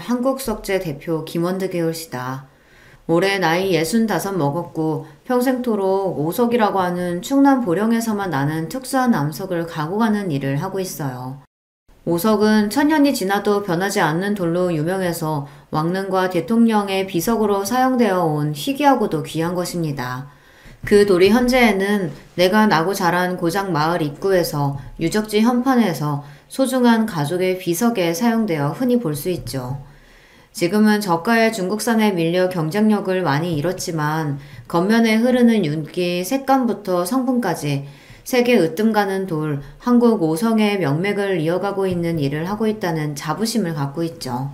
한국석재 대표 김원드 계열시다. 올해 나이 65 먹었고 평생토록 오석이라고 하는 충남 보령에서만 나는 특수한 암석을 가고 가는 일을 하고 있어요. 오석은 천년이 지나도 변하지 않는 돌로 유명해서 왕릉과 대통령의 비석으로 사용되어 온 희귀하고도 귀한 것입니다. 그 돌이 현재에는 내가 나고 자란 고장 마을 입구에서 유적지 현판에서 소중한 가족의 비석에 사용되어 흔히 볼 수 있죠. 지금은 저가의 중국산에 밀려 경쟁력을 많이 잃었지만 겉면에 흐르는 윤기, 색감부터 성분까지 세계 으뜸가는 돌, 한국 오성의 명맥을 이어가고 있는 일을 하고 있다는 자부심을 갖고 있죠.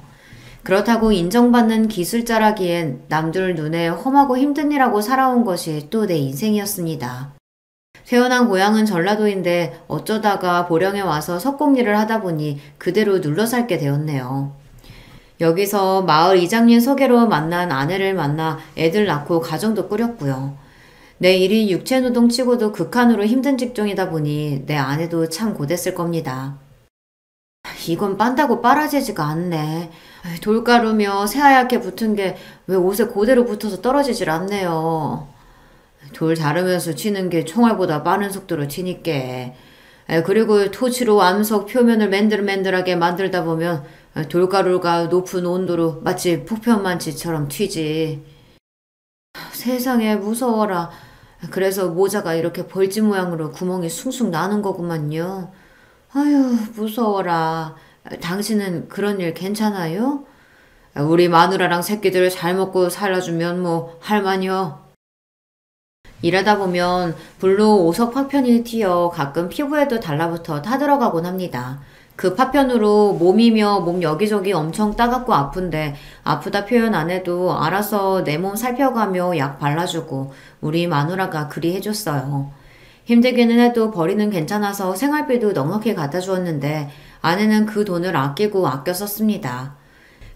그렇다고 인정받는 기술자라기엔 남들 눈에 험하고 힘든 일하고 살아온 것이 또 내 인생이었습니다. 태어난 고향은 전라도인데 어쩌다가 보령에 와서 석공일을 하다 보니 그대로 눌러 살게 되었네요. 여기서 마을 이장님 소개로 만난 아내를 만나 애들 낳고 가정도 꾸렸고요. 내 일이 육체노동 치고도 극한으로 힘든 직종이다 보니 내 아내도 참 고됐을 겁니다. 이건 빤다고 빨아지지가 않네. 돌가루며 새하얗게 붙은 게 왜 옷에 그대로 붙어서 떨어지질 않네요. 돌 자르면서 치는 게 총알보다 빠른 속도로 치니까. 그리고 토치로 암석 표면을 맨들맨들하게 만들다 보면 돌가루가 높은 온도로 마치 폭편만치처럼 튀지. 세상에 무서워라. 그래서 모자가 이렇게 벌집 모양으로 구멍이 숭숭 나는 거구만요. 아유, 무서워라. 당신은 그런 일 괜찮아요? 우리 마누라랑 새끼들 잘 먹고 살아주면 뭐 할만요. 일하다 보면 불로 오석 파편이 튀어 가끔 피부에도 달라붙어 타들어가곤 합니다. 그 파편으로 몸이며 몸 여기저기 엄청 따갑고 아픈데 아프다 표현 안 해도 알아서 내 몸 살펴가며 약 발라주고 우리 마누라가 그리 해줬어요. 힘들기는 해도 벌이는 괜찮아서 생활비도 넉넉히 갖다 주었는데 아내는 그 돈을 아끼고 아껴 썼습니다.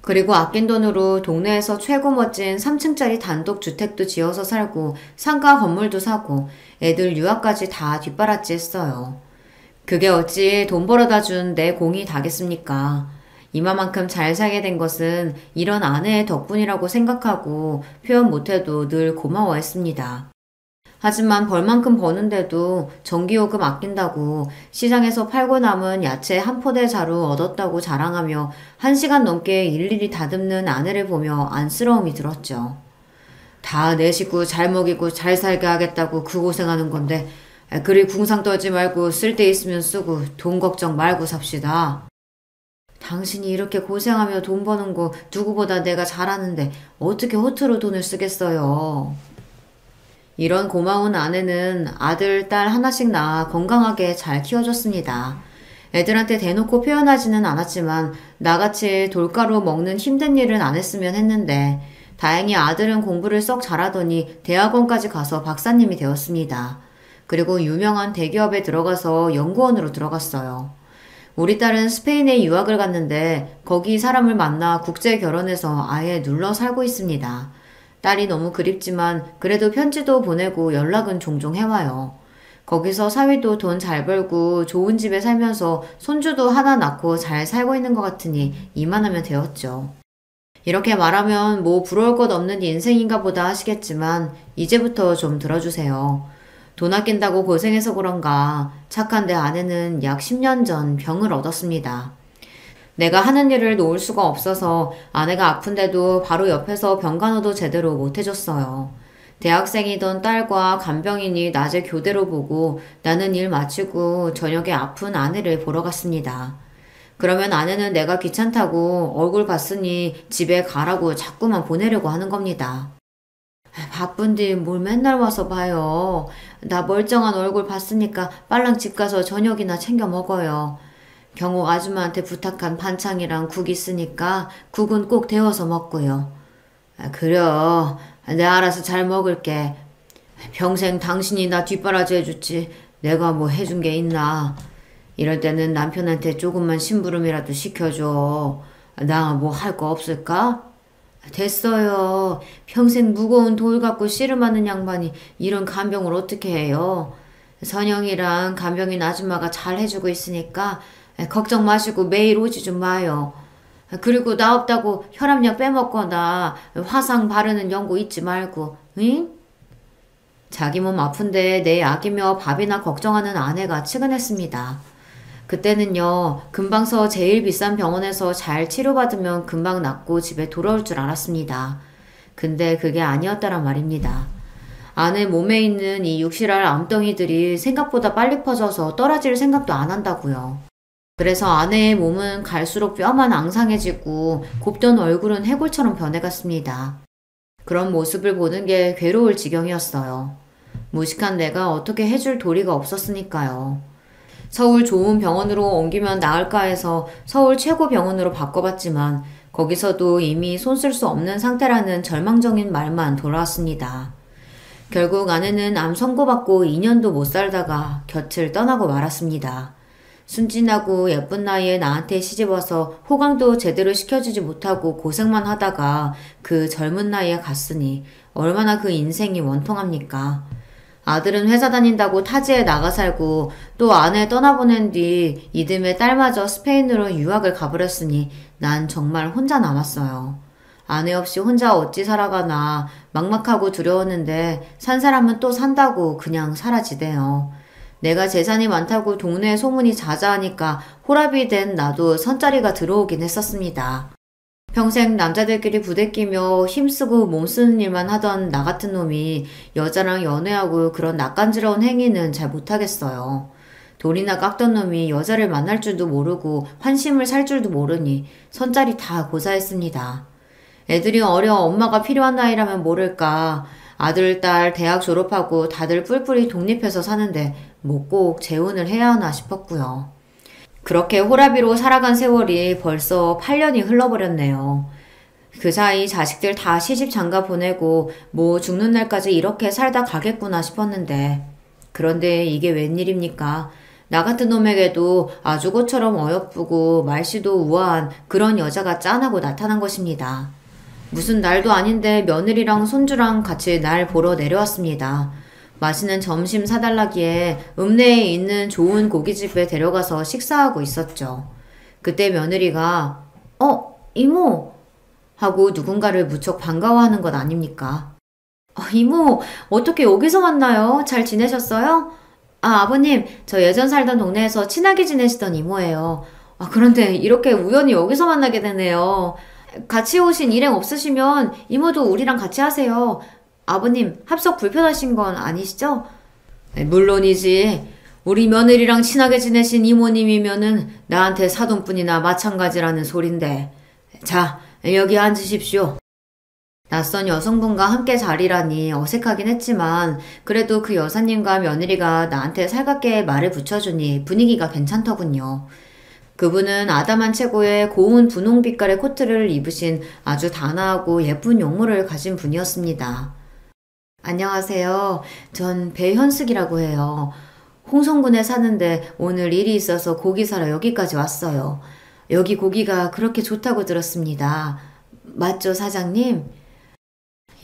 그리고 아낀 돈으로 동네에서 최고 멋진 3층짜리 단독 주택도 지어서 살고 상가 건물도 사고 애들 유학까지 다 뒷바라지 했어요. 그게 어찌 돈 벌어다 준 내 공이 다겠습니까? 이마만큼 잘 살게 된 것은 이런 아내의 덕분이라고 생각하고 표현 못해도 늘 고마워했습니다. 하지만 벌만큼 버는데도 전기요금 아낀다고 시장에서 팔고 남은 야채 한 포대 자루 얻었다고 자랑하며 1시간 넘게 일일이 다듬는 아내를 보며 안쓰러움이 들었죠. 다 내 식구 잘 먹이고 잘 살게 하겠다고 그 고생하는 건데 그리 궁상 떨지 말고 쓸 데 있으면 쓰고 돈 걱정 말고 삽시다. 당신이 이렇게 고생하며 돈 버는 거 누구보다 내가 잘하는데 어떻게 허투루 돈을 쓰겠어요. 이런 고마운 아내는 아들, 딸 하나씩 낳아 건강하게 잘 키워줬습니다. 애들한테 대놓고 표현하지는 않았지만 나같이 돌가루 먹는 힘든 일은 안 했으면 했는데 다행히 아들은 공부를 썩 잘하더니 대학원까지 가서 박사님이 되었습니다. 그리고 유명한 대기업에 들어가서 연구원으로 들어갔어요. 우리 딸은 스페인에 유학을 갔는데 거기 사람을 만나 국제 결혼해서 아예 눌러 살고 있습니다. 딸이 너무 그립지만 그래도 편지도 보내고 연락은 종종 해와요. 거기서 사위도 돈 잘 벌고 좋은 집에 살면서 손주도 하나 낳고 잘 살고 있는 것 같으니 이만하면 되었죠. 이렇게 말하면 뭐 부러울 것 없는 인생인가 보다 하시겠지만 이제부터 좀 들어주세요. 돈 아낀다고 고생해서 그런가 착한 내 아내는 약 10년 전 병을 얻었습니다. 내가 하는 일을 놓을 수가 없어서 아내가 아픈데도 바로 옆에서 병간호도 제대로 못 해줬어요. 대학생이던 딸과 간병인이 낮에 교대로 보고 나는 일 마치고 저녁에 아픈 아내를 보러 갔습니다. 그러면 아내는 내가 귀찮다고 얼굴 봤으니 집에 가라고 자꾸만 보내려고 하는 겁니다. 바쁜데 뭘 맨날 와서 봐요. 나 멀쩡한 얼굴 봤으니까 빨랑 집 가서 저녁이나 챙겨 먹어요. 경호 아줌마한테 부탁한 반찬이랑 국 있으니까 국은 꼭 데워서 먹고요. 그래요. 내가 알아서 잘 먹을게. 평생 당신이 나 뒷바라지 해줬지 내가 뭐 해준 게 있나. 이럴 때는 남편한테 조금만 심부름이라도 시켜줘. 나 뭐 할 거 없을까? 됐어요. 평생 무거운 돌 갖고 씨름하는 양반이 이런 간병을 어떻게 해요. 선영이랑 간병인 아줌마가 잘 해주고 있으니까 걱정 마시고 매일 오지 좀 마요. 그리고 나 없다고 혈압약 빼먹거나 화상 바르는 연고 잊지 말고, 응? 자기 몸 아픈데 내 약이며 밥이나 걱정하는 아내가 측은했습니다. 그때는요, 근방서 제일 비싼 병원에서 잘 치료받으면 금방 낫고 집에 돌아올 줄 알았습니다. 근데 그게 아니었다란 말입니다. 아내 몸에 있는 이 육실할 암덩이들이 생각보다 빨리 퍼져서 떨어질 생각도 안 한다고요. 그래서 아내의 몸은 갈수록 뼈만 앙상해지고 곱던 얼굴은 해골처럼 변해갔습니다. 그런 모습을 보는 게 괴로울 지경이었어요. 무식한 내가 어떻게 해줄 도리가 없었으니까요. 서울 좋은 병원으로 옮기면 나을까 해서 서울 최고 병원으로 바꿔봤지만 거기서도 이미 손 쓸 수 없는 상태라는 절망적인 말만 돌아왔습니다. 결국 아내는 암 선고받고 2년도 못 살다가 곁을 떠나고 말았습니다. 순진하고 예쁜 나이에 나한테 시집와서 호강도 제대로 시켜주지 못하고 고생만 하다가 그 젊은 나이에 갔으니 얼마나 그 인생이 원통합니까? 아들은 회사 다닌다고 타지에 나가 살고 또 아내 떠나보낸 뒤 이듬해 딸마저 스페인으로 유학을 가버렸으니 난 정말 혼자 남았어요. 아내 없이 혼자 어찌 살아가나 막막하고 두려웠는데 산 사람은 또 산다고 그냥 사라지대요. 내가 재산이 많다고 동네에 소문이 자자하니까 호랍이 된 나도 선자리가 들어오긴 했었습니다. 평생 남자들끼리 부대끼며 힘쓰고 몸쓰는 일만 하던 나 같은 놈이 여자랑 연애하고 그런 낯간지러운 행위는 잘 못하겠어요. 돌이나 깎던 놈이 여자를 만날 줄도 모르고 환심을 살 줄도 모르니 선자리 다 고사했습니다. 애들이 어려 엄마가 필요한 나이라면 모를까. 아들, 딸 대학 졸업하고 다들 뿔뿔이 독립해서 사는데 뭐 꼭 재혼을 해야 하나 싶었고요. 그렇게 호라비로 살아간 세월이 벌써 8년이 흘러버렸네요. 그 사이 자식들 다 시집 장가 보내고 뭐 죽는 날까지 이렇게 살다 가겠구나 싶었는데 그런데 이게 웬일입니까? 나 같은 놈에게도 아주고처럼 어여쁘고 말씨도 우아한 그런 여자가 짠하고 나타난 것입니다. 무슨 날도 아닌데 며느리랑 손주랑 같이 날 보러 내려왔습니다. 맛있는 점심 사달라기에 읍내에 있는 좋은 고깃집에 데려가서 식사하고 있었죠. 그때 며느리가 이모! 하고 누군가를 무척 반가워하는 것 아닙니까? 이모, 어떻게 여기서 만나요? 잘 지내셨어요? 아버님, 저 예전 살던 동네에서 친하게 지내시던 이모예요. 그런데 이렇게 우연히 여기서 만나게 되네요. 같이 오신 일행 없으시면 이모도 우리랑 같이 하세요. 아버님, 합석 불편하신 건 아니시죠? 물론이지. 우리 며느리랑 친하게 지내신 이모님이면은 나한테 사돈뿐이나 마찬가지라는 소린데. 자, 여기 앉으십시오. 낯선 여성분과 함께 자리라니 어색하긴 했지만 그래도 그 여사님과 며느리가 나한테 살갑게 말을 붙여주니 분위기가 괜찮더군요. 그분은 아담한 체구에 고운 분홍빛깔의 코트를 입으신 아주 단아하고 예쁜 용모를 가진 분이었습니다. 안녕하세요. 전 배현숙이라고 해요. 홍성군에 사는데 오늘 일이 있어서 고기 사러 여기까지 왔어요. 여기 고기가 그렇게 좋다고 들었습니다. 맞죠, 사장님?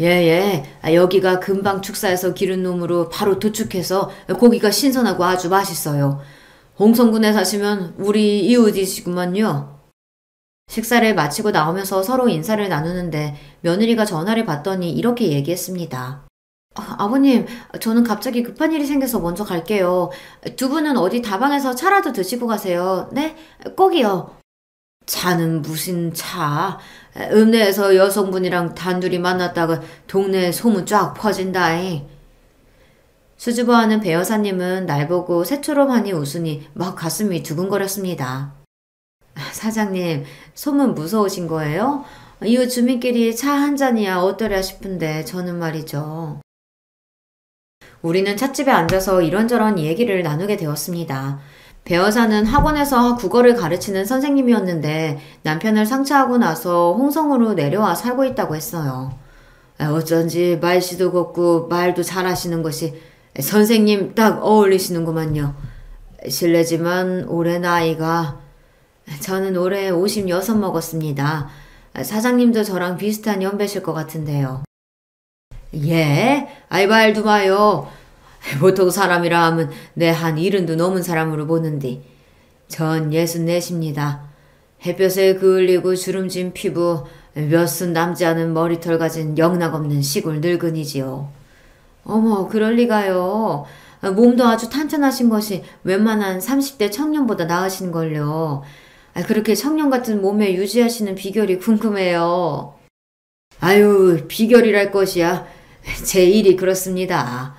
예. 여기가 금방 축사해서 기른 놈으로 바로 도축해서 고기가 신선하고 아주 맛있어요. 홍성군에 사시면 우리 이웃이시구만요. 식사를 마치고 나오면서 서로 인사를 나누는데 며느리가 전화를 받더니 이렇게 얘기했습니다. 아버님, 저는 갑자기 급한 일이 생겨서 먼저 갈게요. 두 분은 어디 다방에서 차라도 드시고 가세요. 네? 꼭이요. 차는 무슨 차? 읍내에서 여성분이랑 단둘이 만났다가 동네에 소문 쫙 퍼진다잉. 수줍어하는 배 여사님은 날 보고 새초롬하니 웃으니 막 가슴이 두근거렸습니다. 사장님, 소문 무서우신 거예요? 이웃 주민끼리 차 한 잔이야 어떠랴 싶은데 저는 말이죠. 우리는 찻집에 앉아서 이런저런 얘기를 나누게 되었습니다. 배 여사는 학원에서 국어를 가르치는 선생님이었는데 남편을 상처하고 나서 홍성으로 내려와 살고 있다고 했어요. 어쩐지 말씨도 곱고 말도 잘하시는 것이 선생님 딱 어울리시는구만요. 실례지만 올해 나이가 저는 올해 56 먹었습니다. 사장님도 저랑 비슷한 연배실 것 같은데요. 예? 말도 마요. 보통 사람이라 하면 내 한 70도 넘은 사람으로 보는디 전 64입니다. 햇볕에 그을리고 주름진 피부, 몇 순 남지 않은 머리털 가진 영락없는 시골 늙은이지요. 어머, 그럴 리가요. 몸도 아주 탄탄하신 것이 웬만한 30대 청년보다 나으신걸요. 그렇게 청년 같은 몸매 유지하시는 비결이 궁금해요. 아유, 비결이랄 것이야. 제 일이 그렇습니다.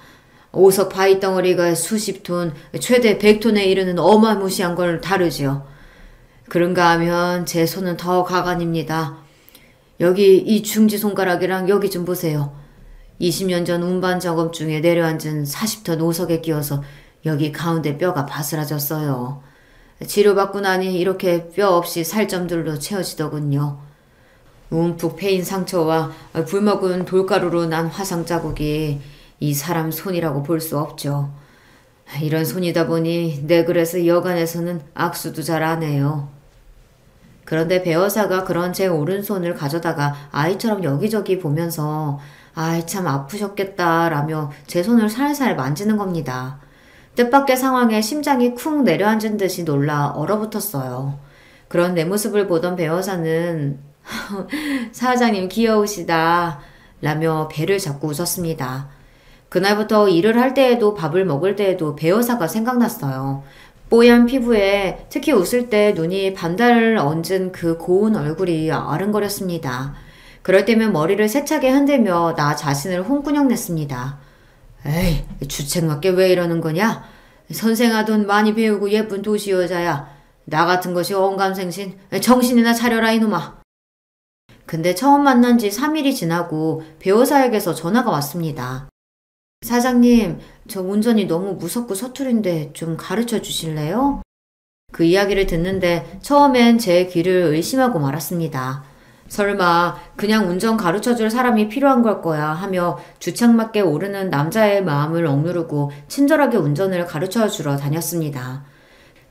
오석 바위 덩어리가 수십 톤, 최대 100톤에 이르는 어마무시한 걸 다루지요. 그런가 하면 제 손은 더 가관입니다. 여기 이 중지손가락이랑 여기 좀 보세요. 20년 전 운반 작업 중에 내려앉은 40톤 오석에 끼어서 여기 가운데 뼈가 바스라졌어요. 치료받고 나니 이렇게 뼈 없이 살점들로 채워지더군요. 움푹 패인 상처와 굶어군 돌가루로 난 화상 자국이 이 사람 손이라고 볼 수 없죠. 이런 손이다 보니 내 그래서 여간에서는 악수도 잘 안 해요. 그런데 배어사가 그런 제 오른손을 가져다가 아이처럼 여기저기 보면서 아이 참 아프셨겠다라며 제 손을 살살 만지는 겁니다. 뜻밖의 상황에 심장이 쿵 내려앉은 듯이 놀라 얼어붙었어요. 그런 내 모습을 보던 배어사는 사장님 귀여우시다 라며 배를 잡고 웃었습니다. 그날부터 일을 할 때에도 밥을 먹을 때에도 배어사가 생각났어요. 뽀얀 피부에 특히 웃을 때 눈이 반달을 얹은 그 고운 얼굴이 아른거렸습니다. 그럴 때면 머리를 세차게 흔들며 나 자신을 홍군형 냈습니다. 에이, 주책맞게 왜 이러는 거냐? 선생아돈 많이 배우고 예쁜 도시 여자야. 나 같은 것이 언감생신. 정신이나 차려라 이놈아. 근데 처음 만난 지 3일이 지나고 배우사에게서 전화가 왔습니다. 사장님, 저 운전이 너무 무섭고 서투른데 좀 가르쳐 주실래요? 그 이야기를 듣는데 처음엔 제 귀를 의심하고 말았습니다. 설마 그냥 운전 가르쳐줄 사람이 필요한 걸 거야 하며 주책맞게 오르는 남자의 마음을 억누르고 친절하게 운전을 가르쳐주러 다녔습니다.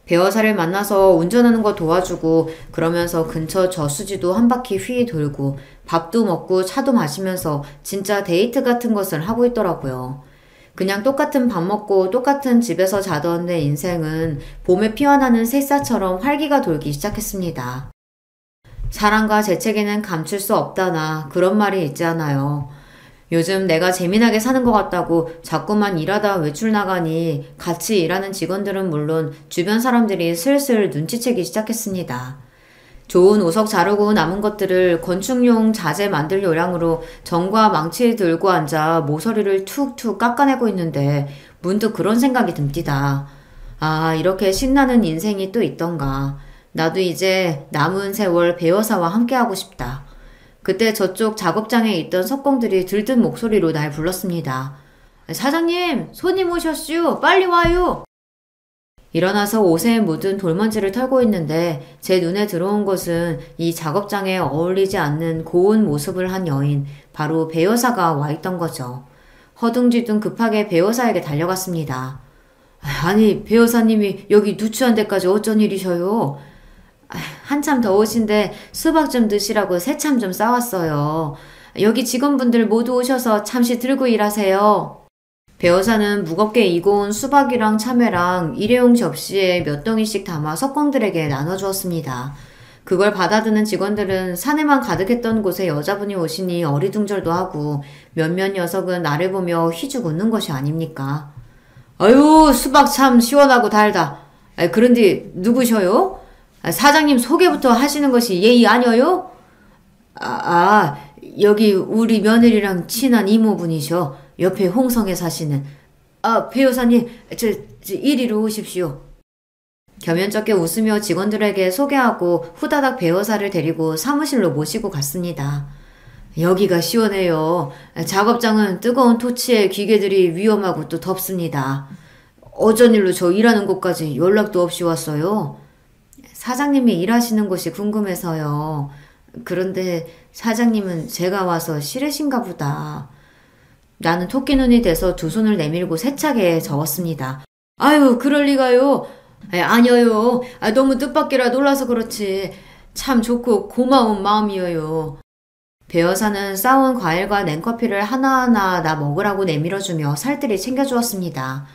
배어사를 만나서 운전하는 거 도와주고 그러면서 근처 저수지도 한 바퀴 휘 돌고 밥도 먹고 차도 마시면서 진짜 데이트 같은 것을 하고 있더라고요. 그냥 똑같은 밥 먹고 똑같은 집에서 자던 내 인생은 봄에 피어나는 새싹처럼 활기가 돌기 시작했습니다. 사랑과 재채기는 감출 수 없다나 그런 말이 있지 않아요. 요즘 내가 재미나게 사는 것 같다고 자꾸만 일하다 외출 나가니 같이 일하는 직원들은 물론 주변 사람들이 슬슬 눈치채기 시작했습니다. 좋은 오석 자르고 남은 것들을 건축용 자재 만들 요량으로 정과 망치 들고 앉아 모서리를 툭툭 깎아내고 있는데 문득 그런 생각이 듭니다. 아, 이렇게 신나는 인생이 또 있던가. 나도 이제 남은 세월 배어사와 함께하고 싶다. 그때 저쪽 작업장에 있던 석공들이 들뜬 목소리로 날 불렀습니다. 사장님, 손님 오셨슈. 빨리 와요. 일어나서 옷에 묻은 돌먼지를 털고 있는데 제 눈에 들어온 것은 이 작업장에 어울리지 않는 고운 모습을 한 여인, 바로 배여사가 와 있던 거죠. 허둥지둥 급하게 배여사에게 달려갔습니다. 아니, 배여사님이 여기 누추한 데까지 어쩐 일이셔요? 한참 더우신데 수박 좀 드시라고 새참 좀 싸왔어요. 여기 직원분들 모두 오셔서 잠시 들고 일하세요. 배어사는 무겁게 이고 온 수박이랑 참외랑 일회용 접시에 몇 덩이씩 담아 석공들에게 나눠주었습니다. 그걸 받아드는 직원들은 사내만 가득했던 곳에 여자분이 오시니 어리둥절도 하고 몇몇 녀석은 나를 보며 휘죽 웃는 것이 아닙니까? 아유, 수박 참 시원하고 달다. 그런데 누구셔요? 사장님 소개부터 하시는 것이 예의 아니어요? 여기 우리 며느리랑 친한 이모분이셔. 옆에 홍성에 사시는. 배 여사님, 저 이리로 오십시오. 겸연쩍게 웃으며 직원들에게 소개하고 후다닥 배 여사를 데리고 사무실로 모시고 갔습니다. 여기가 시원해요. 작업장은 뜨거운 토치에 기계들이 위험하고 또 덥습니다. 어쩐 일로 저 일하는 곳까지 연락도 없이 왔어요? 사장님이 일하시는 곳이 궁금해서요. 그런데 사장님은 제가 와서 싫으신가 보다. 나는 토끼눈이 돼서 두 손을 내밀고 세차게 적었습니다. 아유, 그럴 리가요. 아니요. 너무 뜻밖이라 놀라서 그렇지. 참 좋고 고마운 마음이에요. 배여사는 싸온 과일과 냉커피를 하나하나 나 먹으라고 내밀어주며 살뜰히 챙겨주었습니다.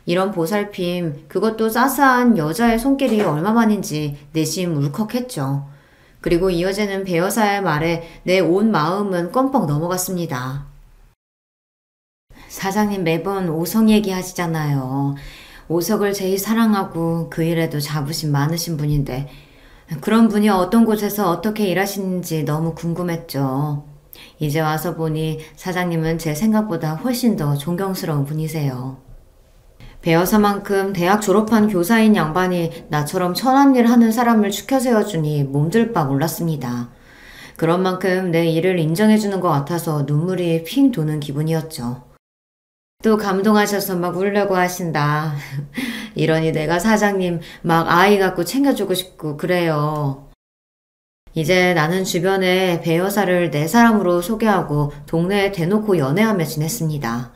이런 보살핌, 그것도 싸싸한 여자의 손길이 얼마만인지 내심 울컥했죠. 그리고 이 여자는 배 여사의 말에 내 온 마음은 껌뻑 넘어갔습니다. 사장님 매번 오성 얘기하시잖아요. 오석을 제일 사랑하고 그 일에도 자부심 많으신 분인데 그런 분이 어떤 곳에서 어떻게 일하시는지 너무 궁금했죠. 이제 와서 보니 사장님은 제 생각보다 훨씬 더 존경스러운 분이세요. 배여사만큼 대학 졸업한 교사인 양반이 나처럼 천한 일 하는 사람을 추켜 세워주니 몸둘 바 몰랐습니다. 그런 만큼 내 일을 인정해주는 것 같아서 눈물이 핑 도는 기분이었죠. 또 감동하셔서 막 울려고 하신다. 이러니 내가 사장님 막 아이 갖고 챙겨주고 싶고 그래요. 이제 나는 주변에 배여사를 내 사람으로 소개하고 동네에 대놓고 연애하며 지냈습니다.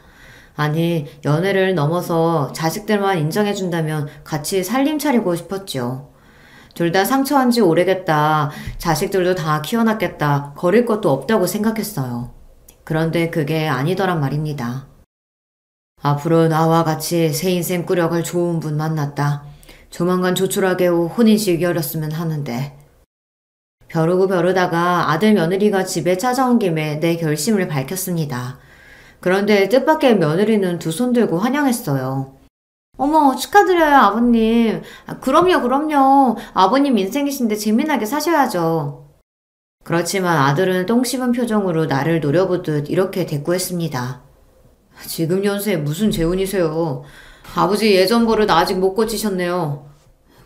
아니 연애를 넘어서 자식들만 인정해준다면 같이 살림 차리고 싶었죠. 둘 다 상처한 지 오래겠다. 자식들도 다 키워놨겠다. 거릴 것도 없다고 생각했어요. 그런데 그게 아니더란 말입니다. 앞으로 나와 같이 새 인생 꾸려갈 좋은 분 만났다. 조만간 조촐하게 혼인식 열렸으면 하는데. 벼르고 벼르다가 아들 며느리가 집에 찾아온 김에 내 결심을 밝혔습니다. 그런데 뜻밖의 며느리는 두 손 들고 환영했어요. 어머 축하드려요 아버님. 그럼요. 아버님 인생이신데 재미나게 사셔야죠. 그렇지만 아들은 똥 씹은 표정으로 나를 노려보듯 이렇게 대꾸했습니다. 지금 연세에 무슨 재운이세요. 아버지 예전 버릇 아직 못 고치셨네요.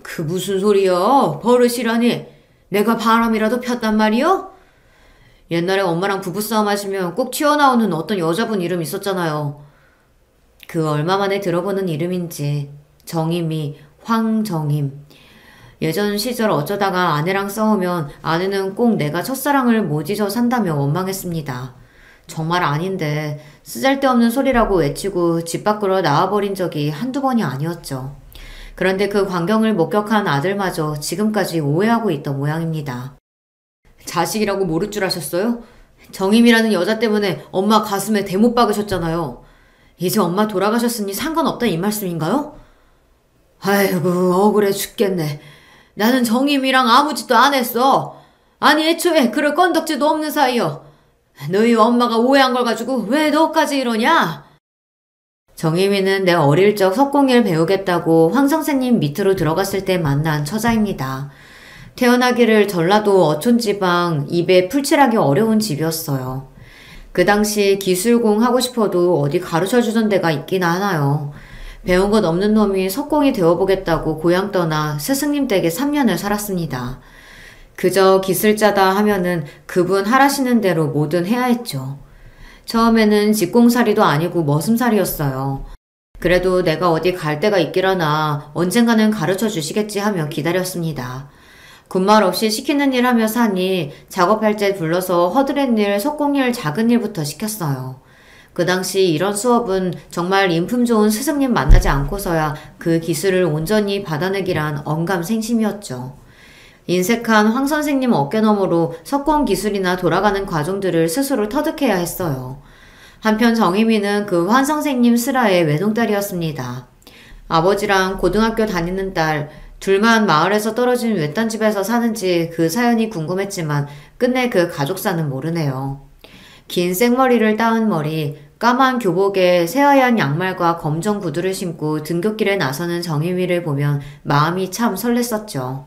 그 무슨 소리야. 버릇이라니. 내가 바람이라도 폈단 말이요? 옛날에 엄마랑 부부싸움 하시면 꼭 튀어나오는 어떤 여자분 이름 있었잖아요. 그 얼마 만에 들어보는 이름인지. 정임이 황정임. 예전 시절 어쩌다가 아내랑 싸우면 아내는 꼭 내가 첫사랑을 못 잊어 산다며 원망했습니다. 정말 아닌데 쓰잘데없는 소리라고 외치고 집 밖으로 나와버린 적이 한두 번이 아니었죠. 그런데 그 광경을 목격한 아들마저 지금까지 오해하고 있던 모양입니다. 자식이라고 모를 줄 아셨어요? 정임이라는 여자 때문에 엄마 가슴에 대못 박으셨잖아요. 이제 엄마 돌아가셨으니 상관없다 이 말씀인가요? 아이고 억울해 죽겠네. 나는 정임이랑 아무 짓도 안 했어. 아니 애초에 그럴 건덕지도 없는 사이여. 너희 엄마가 오해한 걸 가지고 왜 너까지 이러냐? 정희미는 내 어릴 적 석공예를 배우겠다고 황 선생님 밑으로 들어갔을 때 만난 처자입니다. 태어나기를 전라도 어촌지방 입에 풀칠하기 어려운 집이었어요. 그 당시 기술공 하고 싶어도 어디 가르쳐주던 데가 있긴 하나요. 배운 것 없는 놈이 석공이 되어보겠다고 고향 떠나 스승님 댁에 3년을 살았습니다. 그저 기술자다 하면은 그분 하라시는 대로 뭐든 해야 했죠. 처음에는 집공살이도 아니고 머슴살이었어요. 그래도 내가 어디 갈 데가 있기라나 언젠가는 가르쳐 주시겠지 하며 기다렸습니다. 군말 없이 시키는 일 하며 사니 작업할 때 불러서 허드렛 일, 석공일, 작은 일부터 시켰어요. 그 당시 이런 수업은 정말 인품 좋은 스승님 만나지 않고서야 그 기술을 온전히 받아내기란 언감생심이었죠. 인색한 황 선생님 어깨너머로 석공 기술이나 돌아가는 과정들을 스스로 터득해야 했어요. 한편 정희미는 그 황 선생님 슬하의 외동딸이었습니다. 아버지랑 고등학교 다니는 딸, 둘만 마을에서 떨어진 외딴 집에서 사는지 그 사연이 궁금했지만 끝내 그 가족사는 모르네요. 긴 생머리를 따은 머리, 까만 교복에 새하얀 양말과 검정 구두를 신고 등굣길에 나서는 정희미를 보면 마음이 참 설렜었죠.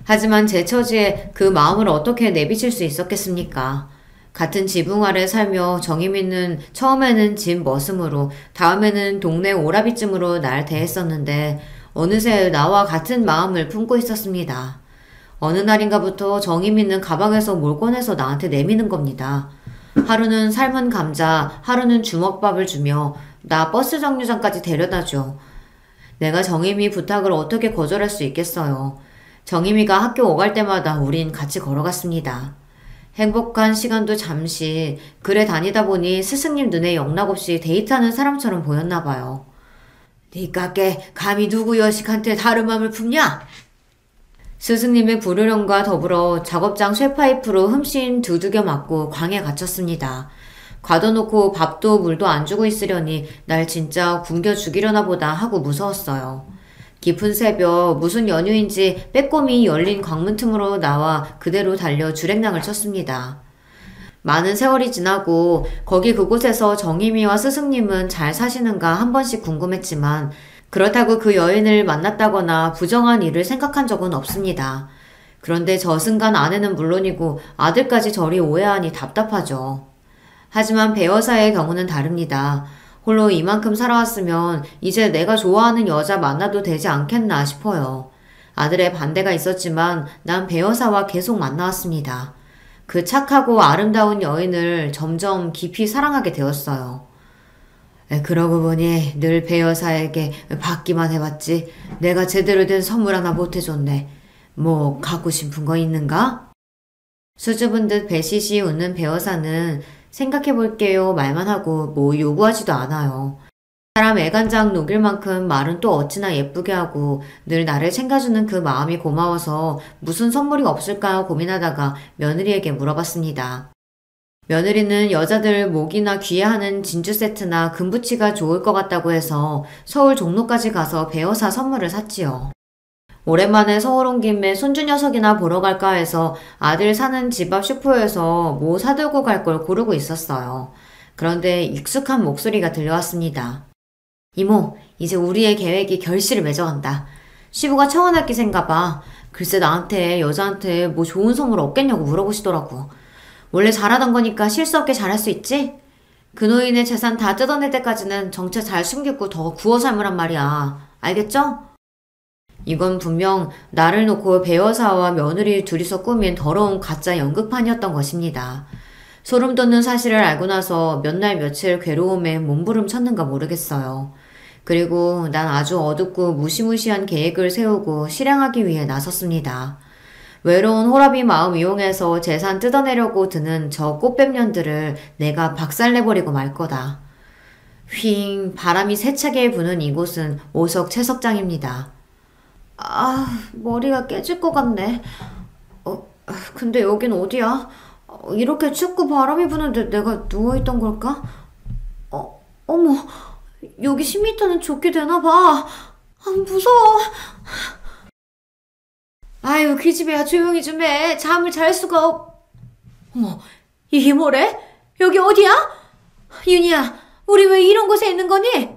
하지만 제 처지에 그 마음을 어떻게 내비칠 수 있었겠습니까? 같은 지붕 아래 살며 정희미는 처음에는 집 머슴으로 다음에는 동네 오라비쯤으로 날 대했었는데 어느새 나와 같은 마음을 품고 있었습니다. 어느 날인가부터 정희미는 가방에서 뭘 꺼내서 나한테 내미는 겁니다. 하루는 삶은 감자, 하루는 주먹밥을 주며 나 버스 정류장까지 데려다줘. 내가 정희미 부탁을 어떻게 거절할 수 있겠어요. 정희미가 학교 오갈 때마다 우린 같이 걸어갔습니다. 행복한 시간도 잠시 그래 다니다 보니 스승님 눈에 영락없이 데이트하는 사람처럼 보였나 봐요. 니깎게 감히 누구 여식한테 다른 맘을 품냐? 스승님의 불효령과 더불어 작업장 쇠파이프로 흠씬 두들겨 맞고 광에 갇혔습니다. 가둬놓고 밥도 물도 안 주고 있으려니 날 진짜 굶겨 죽이려나 보다 하고 무서웠어요. 깊은 새벽 무슨 연유인지 빼꼼히 열린 광문 틈으로 나와 그대로 달려 주랭랑을 쳤습니다. 많은 세월이 지나고 거기 그곳에서 정희미와 스승님은 잘 사시는가 한 번씩 궁금했지만 그렇다고 그 여인을 만났다거나 부정한 일을 생각한 적은 없습니다. 그런데 저승간 아내는 물론이고 아들까지 저리 오해하니 답답하죠. 하지만 배 여사의 경우는 다릅니다. 홀로 이만큼 살아왔으면 이제 내가 좋아하는 여자 만나도 되지 않겠나 싶어요. 아들의 반대가 있었지만 난 배 여사와 계속 만나왔습니다. 그 착하고 아름다운 여인을 점점 깊이 사랑하게 되었어요. 그러고 보니 늘 배 여사에게 받기만 해봤지 내가 제대로 된 선물 하나 못해줬네. 뭐 갖고 싶은 거 있는가? 수줍은 듯 배시시 웃는 배 여사는 생각해볼게요 말만 하고 뭐 요구하지도 않아요. 사람 애간장 녹일 만큼 말은 또 어찌나 예쁘게 하고 늘 나를 챙겨주는 그 마음이 고마워서 무슨 선물이 없을까 고민하다가 며느리에게 물어봤습니다. 며느리는 여자들 목이나 귀에 하는 진주 세트나 금붙이가 좋을 것 같다고 해서 서울 종로까지 가서 배 여사 선물을 샀지요. 오랜만에 서울 온 김에 손주 녀석이나 보러 갈까 해서 아들 사는 집 앞 슈퍼에서 뭐 사들고 갈 걸 고르고 있었어요. 그런데 익숙한 목소리가 들려왔습니다. 이모, 이제 우리의 계획이 결실을 맺어간다. 시부가 청혼할 기세인가 봐. 글쎄 나한테 여자한테 뭐 좋은 선물 없겠냐고 물어보시더라고. 원래 잘하던 거니까 실수 없게 잘할 수 있지? 그 노인의 재산 다 뜯어낼 때까지는 정체 잘 숨기고 더 구워 삶으란 말이야. 알겠죠? 이건 분명 나를 놓고 배 여사와 며느리 둘이서 꾸민 더러운 가짜 연극판이었던 것입니다. 소름 돋는 사실을 알고 나서 몇 날 며칠 괴로움에 몸부림쳤는가 모르겠어요. 그리고 난 아주 어둡고 무시무시한 계획을 세우고 실행하기 위해 나섰습니다. 외로운 호라비 마음 이용해서 재산 뜯어내려고 드는 저 꽃뱀년들을 내가 박살내버리고 말 거다. 휘잉 바람이 세차게 부는 이곳은 오석 채석장입니다. 머리가 깨질 것 같네. 근데 여긴 어디야? 이렇게 춥고 바람이 부는데 내가 누워있던 걸까? 어머, 여기 10m는 좋게 되나봐. 무서워. 아유, 기집애야 조용히 좀 해. 잠을 잘 수가 어머, 이게 뭐래? 여기 어디야? 윤희야, 우리 왜 이런 곳에 있는 거니?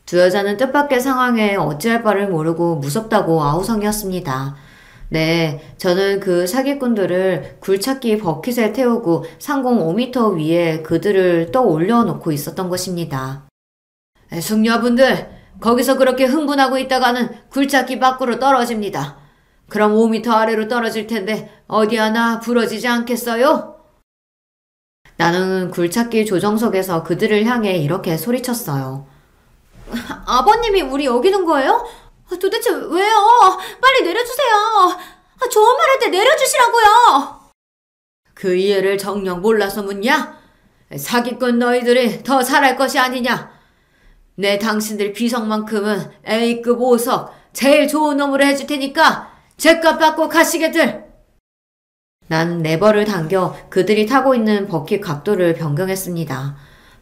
두 여자는 뜻밖의 상황에 어찌할 바를 모르고 무섭다고 아우성이었습니다. 네, 저는 그 사기꾼들을 굴착기 버킷에 태우고 상공 5m 위에 그들을 떠 올려놓고 있었던 것입니다. 숙녀분들, 거기서 그렇게 흥분하고 있다가는 굴착기 밖으로 떨어집니다. 그럼 5m 아래로 떨어질 텐데 어디 하나 부러지지 않겠어요? 나는 굴착기 조정석에서 그들을 향해 이렇게 소리쳤어요. 아버님이 우리 여기 둔 거예요? 도대체 왜요? 빨리 내려주세요. 좋은 말 할 때 내려주시라고요. 그 이해를 정녕 몰라서 묻냐? 사기꾼 너희들이 더 잘할 것이 아니냐? 내 당신들 비석만큼은 A급 5석 제일 좋은 놈으로 해줄 테니까 죗값 받고 가시게들. 난 레버를 당겨 그들이 타고 있는 버킷 각도를 변경했습니다.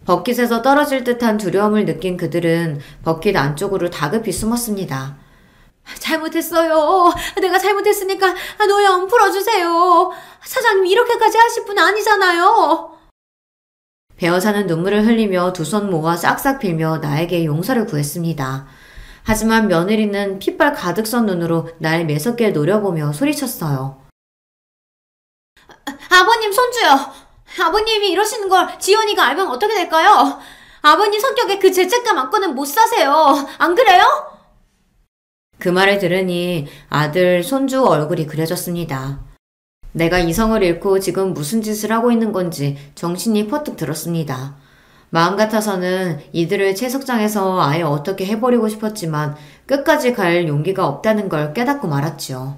버킷에서 떨어질 듯한 두려움을 느낀 그들은 버킷 안쪽으로 다급히 숨었습니다. 잘못했어요. 내가 잘못했으니까 노예원 풀어주세요. 사장님 이렇게까지 하실 분 아니잖아요. 배 여사는 눈물을 흘리며 두 손 모아 싹싹 빌며 나에게 용서를 구했습니다. 하지만 며느리는 핏발 가득 선 눈으로 날 매섭게 노려보며 소리쳤어요. 아버님 손주요. 아버님이 이러시는 걸 지연이가 알면 어떻게 될까요? 아버님 성격에 그 죄책감 안고는 못 사세요. 안 그래요? 그 말을 들으니 아들, 손주 얼굴이 그려졌습니다. 내가 이성을 잃고 지금 무슨 짓을 하고 있는 건지 정신이 퍼뜩 들었습니다. 마음 같아서는 이들을 채석장에서 아예 어떻게 해버리고 싶었지만 끝까지 갈 용기가 없다는 걸 깨닫고 말았죠.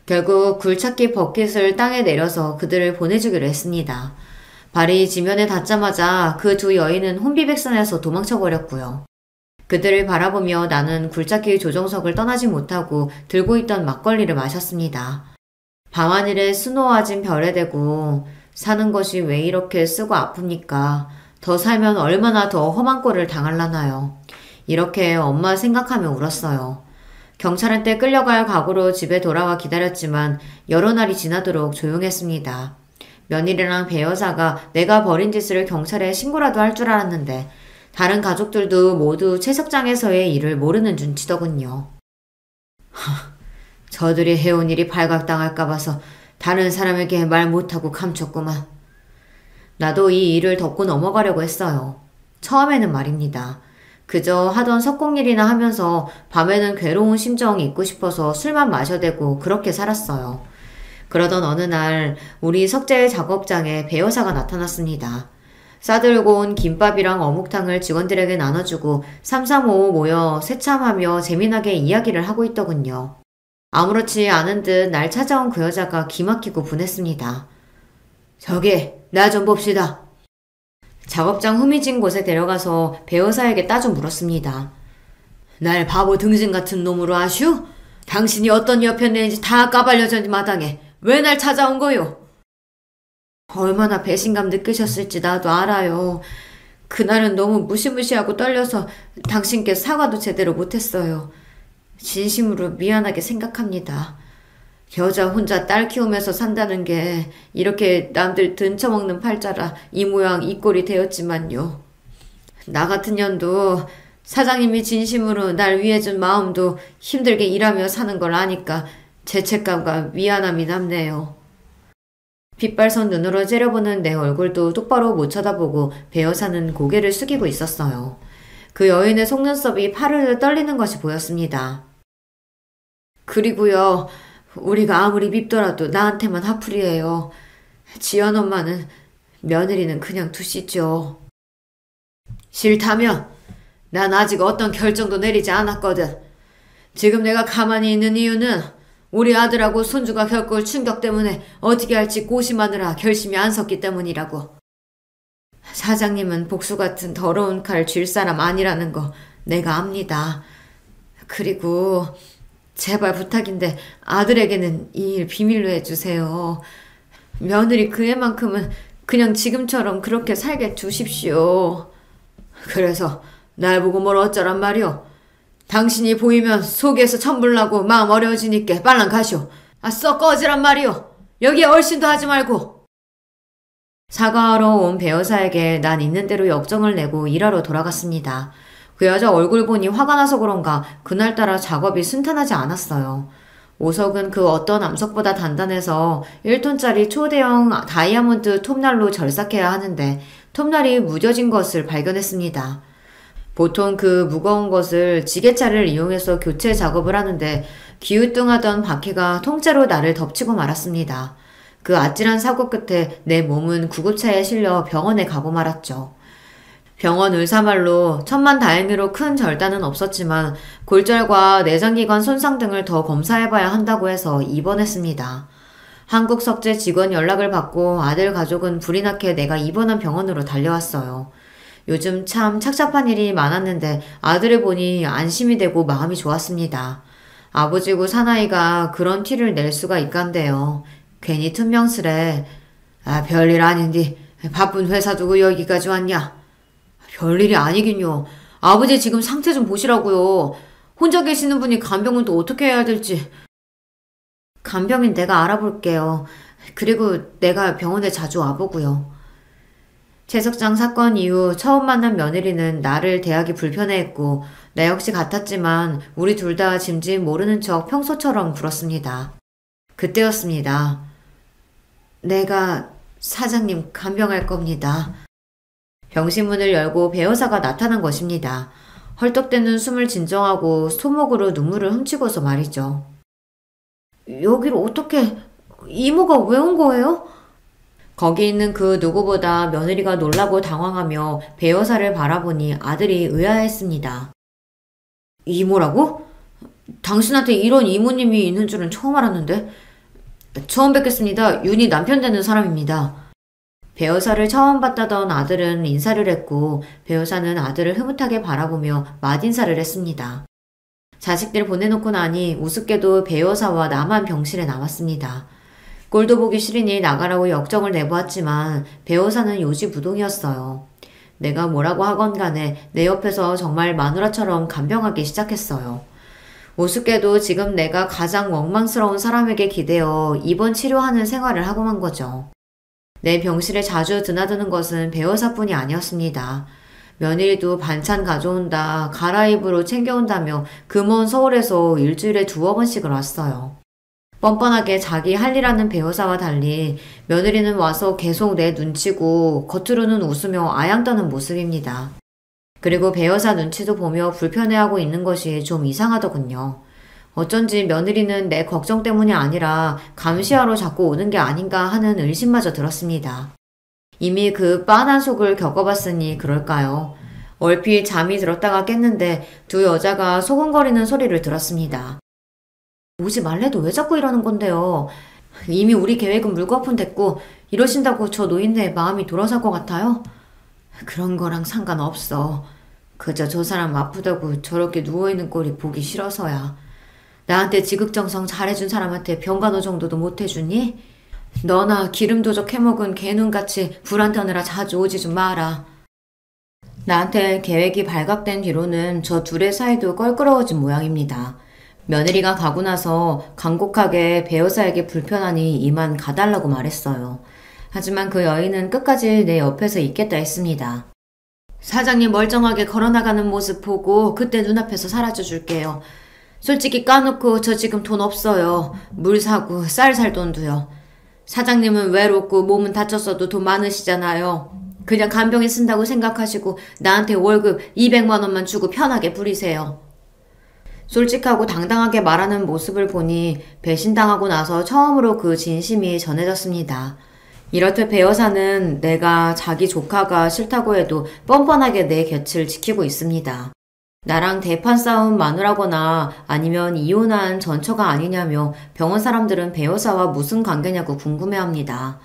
결국 굴착기 버킷을 땅에 내려서 그들을 보내주기로 했습니다. 발이 지면에 닿자마자 그 두 여인은 혼비백산해서 도망쳐버렸고요. 그들을 바라보며 나는 굴착기 조정석을 떠나지 못하고 들고 있던 막걸리를 마셨습니다. 밤하늘에 수놓아진 별에 대고 사는 것이 왜 이렇게 쓰고 아픕니까? 더 살면 얼마나 더 험한 꼴을 당할라나요? 이렇게 엄마 생각하며 울었어요. 경찰한테 끌려갈 각오로 집에 돌아와 기다렸지만 여러 날이 지나도록 조용했습니다. 며느리랑 배 여사가 내가 벌인 짓을 경찰에 신고라도 할 줄 알았는데 다른 가족들도 모두 채석장에서의 일을 모르는 눈치더군요. 저들이 해온 일이 발각당할까 봐서 다른 사람에게 말 못하고 감췄구만. 나도 이 일을 덮고 넘어가려고 했어요. 처음에는 말입니다. 그저 하던 석공일이나 하면서 밤에는 괴로운 심정 잊고 싶어서 술만 마셔대고 그렇게 살았어요. 그러던 어느 날 우리 석재 작업장에 배 여사가 나타났습니다. 싸들고 온 김밥이랑 어묵탕을 직원들에게 나눠주고 삼삼오오 모여 새참하며 재미나게 이야기를 하고 있더군요. 아무렇지 않은 듯 날 찾아온 그 여자가 기막히고 분했습니다. 저기, 나 좀 봅시다. 작업장 후미진 곳에 데려가서 배 여사에게 따져 물었습니다. 날 바보 등신 같은 놈으로 아슈? 당신이 어떤 여편네인지 다 까발려진 마당에 왜 날 찾아온 거요? 얼마나 배신감 느끼셨을지 나도 알아요. 그날은 너무 무시무시하고 떨려서 당신께 사과도 제대로 못했어요. 진심으로 미안하게 생각합니다. 여자 혼자 딸 키우면서 산다는 게 이렇게 남들 등쳐먹는 팔자라 이 모양 이 꼴이 되었지만요. 나 같은 년도 사장님이 진심으로 날 위해준 마음도 힘들게 일하며 사는 걸 아니까 죄책감과 미안함이 남네요. 빗발선 눈으로 째려보는 내 얼굴도 똑바로 못 쳐다보고 배 여사는 고개를 숙이고 있었어요. 그 여인의 속눈썹이 파르르 떨리는 것이 보였습니다. 그리고요, 우리가 아무리 밉더라도 나한테만 하풀이에요. 지연 엄마는 며느리는 그냥 두시죠. 싫다면 난 아직 어떤 결정도 내리지 않았거든. 지금 내가 가만히 있는 이유는 우리 아들하고 손주가 겪을 충격 때문에 어떻게 할지 고심하느라 결심이 안 섰기 때문이라고. 사장님은 복수 같은 더러운 칼 쥘 사람 아니라는 거 내가 압니다. 그리고 제발 부탁인데 아들에게는 이 일 비밀로 해주세요. 며느리 그 애만큼은 그냥 지금처럼 그렇게 살게 두십시오. 그래서 날 보고 뭘 어쩌란 말이오. 당신이 보이면 속에서 천불나고 마음 어려워지니까 빨랑 가시오. 썩 꺼지란 말이오. 여기에 얼씬도 하지 말고. 사과하러 온 배 여사에게 난 있는 대로 역정을 내고 일하러 돌아갔습니다. 그 여자 얼굴 보니 화가 나서 그런가 그날따라 작업이 순탄하지 않았어요. 오석은 그 어떤 암석보다 단단해서 1톤짜리 초대형 다이아몬드 톱날로 절삭해야 하는데 톱날이 무뎌진 것을 발견했습니다. 보통 그 무거운 것을 지게차를 이용해서 교체 작업을 하는데 기우뚱하던 바퀴가 통째로 나를 덮치고 말았습니다. 그 아찔한 사고 끝에 내 몸은 구급차에 실려 병원에 가고 말았죠. 병원 의사말로 천만다행으로 큰 절단은 없었지만 골절과 내장기관 손상 등을 더 검사해봐야 한다고 해서 입원했습니다. 한국석재 직원 연락을 받고 아들 가족은 불이 나게 내가 입원한 병원으로 달려왔어요. 요즘 참 착잡한 일이 많았는데 아들을 보니 안심이 되고 마음이 좋았습니다. 아버지고 사나이가 그런 티를 낼 수가 있간데요. 괜히 퉁명스레 별일 아닌디 바쁜 회사 두고 여기까지 왔냐? 별일이 아니긴요. 아버지 지금 상태 좀 보시라고요. 혼자 계시는 분이 간병은 또 어떻게 해야 될지. 간병인 내가 알아볼게요. 그리고 내가 병원에 자주 와보고요. 채석장 사건 이후 처음 만난 며느리는 나를 대하기 불편해했고 나 역시 같았지만 우리 둘 다 짐짓 모르는 척 평소처럼 굴었습니다. 그때였습니다. 내가 사장님 간병할 겁니다. 병실문을 열고 배 여사가 나타난 것입니다. 헐떡대는 숨을 진정하고 소목으로 눈물을 훔치고서 말이죠. 여기를 어떻게... 이모가 왜 온 거예요? 거기 있는 그 누구보다 며느리가 놀라고 당황하며 배 여사를 바라보니 아들이 의아했습니다. 이모라고? 당신한테 이런 이모님이 있는 줄은 처음 알았는데. 처음 뵙겠습니다. 윤희 남편 되는 사람입니다. 배 여사를 처음 봤다던 아들은 인사를 했고 배 여사는 아들을 흐뭇하게 바라보며 맞인사를 했습니다. 자식들 보내놓고 나니 우습게도 배 여사와 나만 병실에 남았습니다. 꼴도 보기 싫으니 나가라고 역정을 내보았지만 배우사는 요지부동이었어요. 내가 뭐라고 하건 간에 내 옆에서 정말 마누라처럼 간병하기 시작했어요. 우습게도 지금 내가 가장 원망스러운 사람에게 기대어 입원 치료하는 생활을 하고만 거죠. 내 병실에 자주 드나드는 것은 배우사뿐이 아니었습니다. 며느리도 반찬 가져온다, 갈아입으로 챙겨온다며 그 먼 서울에서 일주일에 2번씩을 왔어요. 뻔뻔하게 자기 할 일 하는 배우사와 달리 며느리는 와서 계속 내 눈치고 겉으로는 웃으며 아양 떠는 모습입니다. 그리고 배우사 눈치도 보며 불편해하고 있는 것이 좀 이상하더군요. 어쩐지 며느리는 내 걱정 때문이 아니라 감시하러 자꾸 오는 게 아닌가 하는 의심마저 들었습니다. 이미 그 빤한 속을 겪어봤으니 그럴까요? 얼핏 잠이 들었다가 깼는데 두 여자가 소곤거리는 소리를 들었습니다. 오지 말래도 왜 자꾸 이러는 건데요? 이미 우리 계획은 물거품 됐고 이러신다고 저 노인네 마음이 돌아설 것 같아요? 그런 거랑 상관없어. 그저 저 사람 아프다고 저렇게 누워있는 꼴이 보기 싫어서야. 나한테 지극정성 잘해준 사람한테 병간호 정도도 못해주니? 너나 기름도적 해먹은 개눈같이 불안 터느라 자주 오지 좀 마라. 나한테 계획이 발각된 뒤로는 저 둘의 사이도 껄끄러워진 모양입니다. 며느리가 가고 나서 간곡하게 배우사에게 불편하니 이만 가달라고 말했어요. 하지만 그 여인은 끝까지 내 옆에서 있겠다 했습니다. 사장님 멀쩡하게 걸어나가는 모습 보고 그때 눈앞에서 사라져 줄게요. 솔직히 까놓고 저 지금 돈 없어요. 물 사고 쌀 살 돈도요. 사장님은 외롭고 몸은 다쳤어도 돈 많으시잖아요. 그냥 간병에 쓴다고 생각하시고 나한테 월급 200만 원만 주고 편하게 부리세요. 솔직하고 당당하게 말하는 모습을 보니 배신당하고 나서 처음으로 그 진심이 전해졌습니다. 이렇듯 배여사는 내가 자기 조카가 싫다고 해도 뻔뻔하게 내 곁을 지키고 있습니다. 나랑 대판 싸움 마누라거나 아니면 이혼한 전처가 아니냐며 병원 사람들은 배여사와 무슨 관계냐고 궁금해합니다.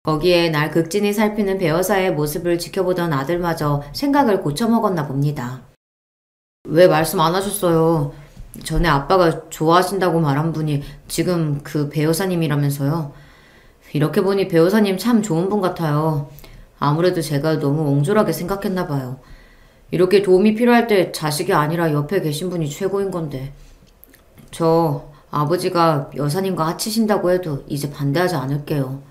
거기에 날 극진히 살피는 배여사의 모습을 지켜보던 아들마저 생각을 고쳐먹었나 봅니다. 왜 말씀 안 하셨어요? 전에 아빠가 좋아하신다고 말한 분이 지금 그 배여사님이라면서요. 이렇게 보니 배여사님 참 좋은 분 같아요. 아무래도 제가 너무 옹졸하게 생각했나 봐요. 이렇게 도움이 필요할 때 자식이 아니라 옆에 계신 분이 최고인 건데. 저 아버지가 여사님과 합치신다고 해도 이제 반대하지 않을게요.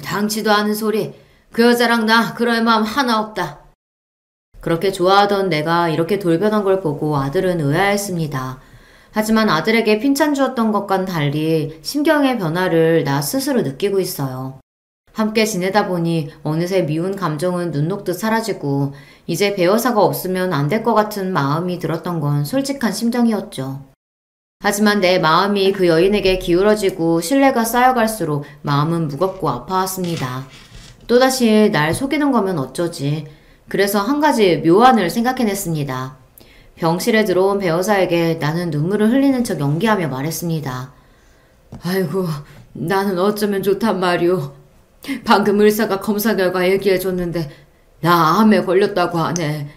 당치도 않은 소리. 그 여자랑 나 그럴 마음 하나 없다. 그렇게 좋아하던 내가 이렇게 돌변한 걸 보고 아들은 의아했습니다. 하지만 아들에게 핀찬 주었던 것과는 달리 심경의 변화를 나 스스로 느끼고 있어요. 함께 지내다 보니 어느새 미운 감정은 눈 녹듯 사라지고 이제 배여사가 없으면 안 될 것 같은 마음이 들었던 건 솔직한 심정이었죠. 하지만 내 마음이 그 여인에게 기울어지고 신뢰가 쌓여갈수록 마음은 무겁고 아파왔습니다. 또다시 날 속이는 거면 어쩌지. 그래서 한 가지 묘안을 생각해냈습니다. 병실에 들어온 배여사에게 나는 눈물을 흘리는 척 연기하며 말했습니다. 아이고, 나는 어쩌면 좋단 말이오. 방금 의사가 검사 결과 얘기해줬는데 나 암에 걸렸다고 하네.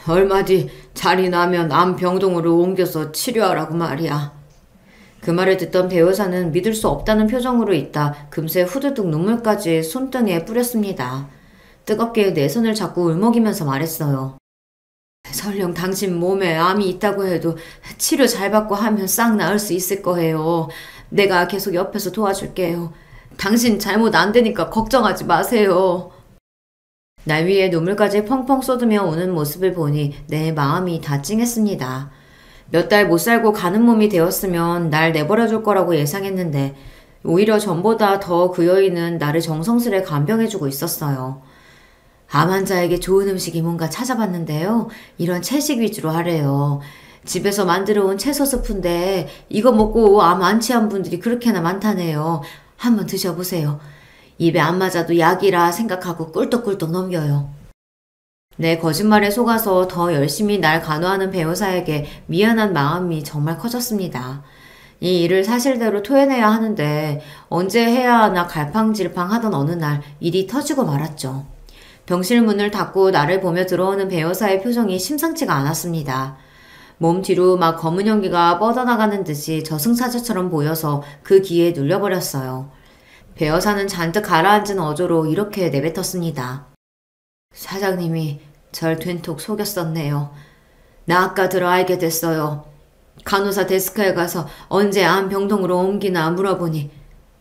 얼마 뒤 잘이 나면 암 병동으로 옮겨서 치료하라고 말이야. 그 말을 듣던 배여사는 믿을 수 없다는 표정으로 있다 금세 후두둑 눈물까지 손등에 뿌렸습니다. 뜨겁게 내 손을 잡고 울먹이면서 말했어요. 설령 당신 몸에 암이 있다고 해도 치료 잘 받고 하면 싹 나을 수 있을 거예요. 내가 계속 옆에서 도와줄게요. 당신 잘못 안 되니까 걱정하지 마세요. 날 위에 눈물까지 펑펑 쏟으며 우는 모습을 보니 내 마음이 다 찡했습니다. 몇 달 못 살고 가는 몸이 되었으면 날 내버려줄 거라고 예상했는데 오히려 전보다 더 그 여인은 나를 정성스레 간병해주고 있었어요. 암 환자에게 좋은 음식이 뭔가 찾아봤는데요. 이런 채식 위주로 하래요. 집에서 만들어 온 채소 스프인데 이거 먹고 암 완치한 분들이 그렇게나 많다네요. 한번 드셔보세요. 입에 안 맞아도 약이라 생각하고 꿀떡꿀떡 넘겨요. 내 거짓말에 속아서 더 열심히 날 간호하는 배우사에게 미안한 마음이 정말 커졌습니다. 이 일을 사실대로 토해내야 하는데 언제 해야 하나 갈팡질팡 하던 어느 날 일이 터지고 말았죠. 병실 문을 닫고 나를 보며 들어오는 배우사의 표정이 심상치가 않았습니다. 몸 뒤로 막 검은 연기가 뻗어나가는 듯이 저승사자처럼 보여서 그 기에 눌려버렸어요. 배 여사는 잔뜩 가라앉은 어조로 이렇게 내뱉었습니다. 사장님이 절 된톡 속였었네요. 나 아까 들어 알게 됐어요. 간호사 데스크에 가서 언제 암 병동으로 옮기나 물어보니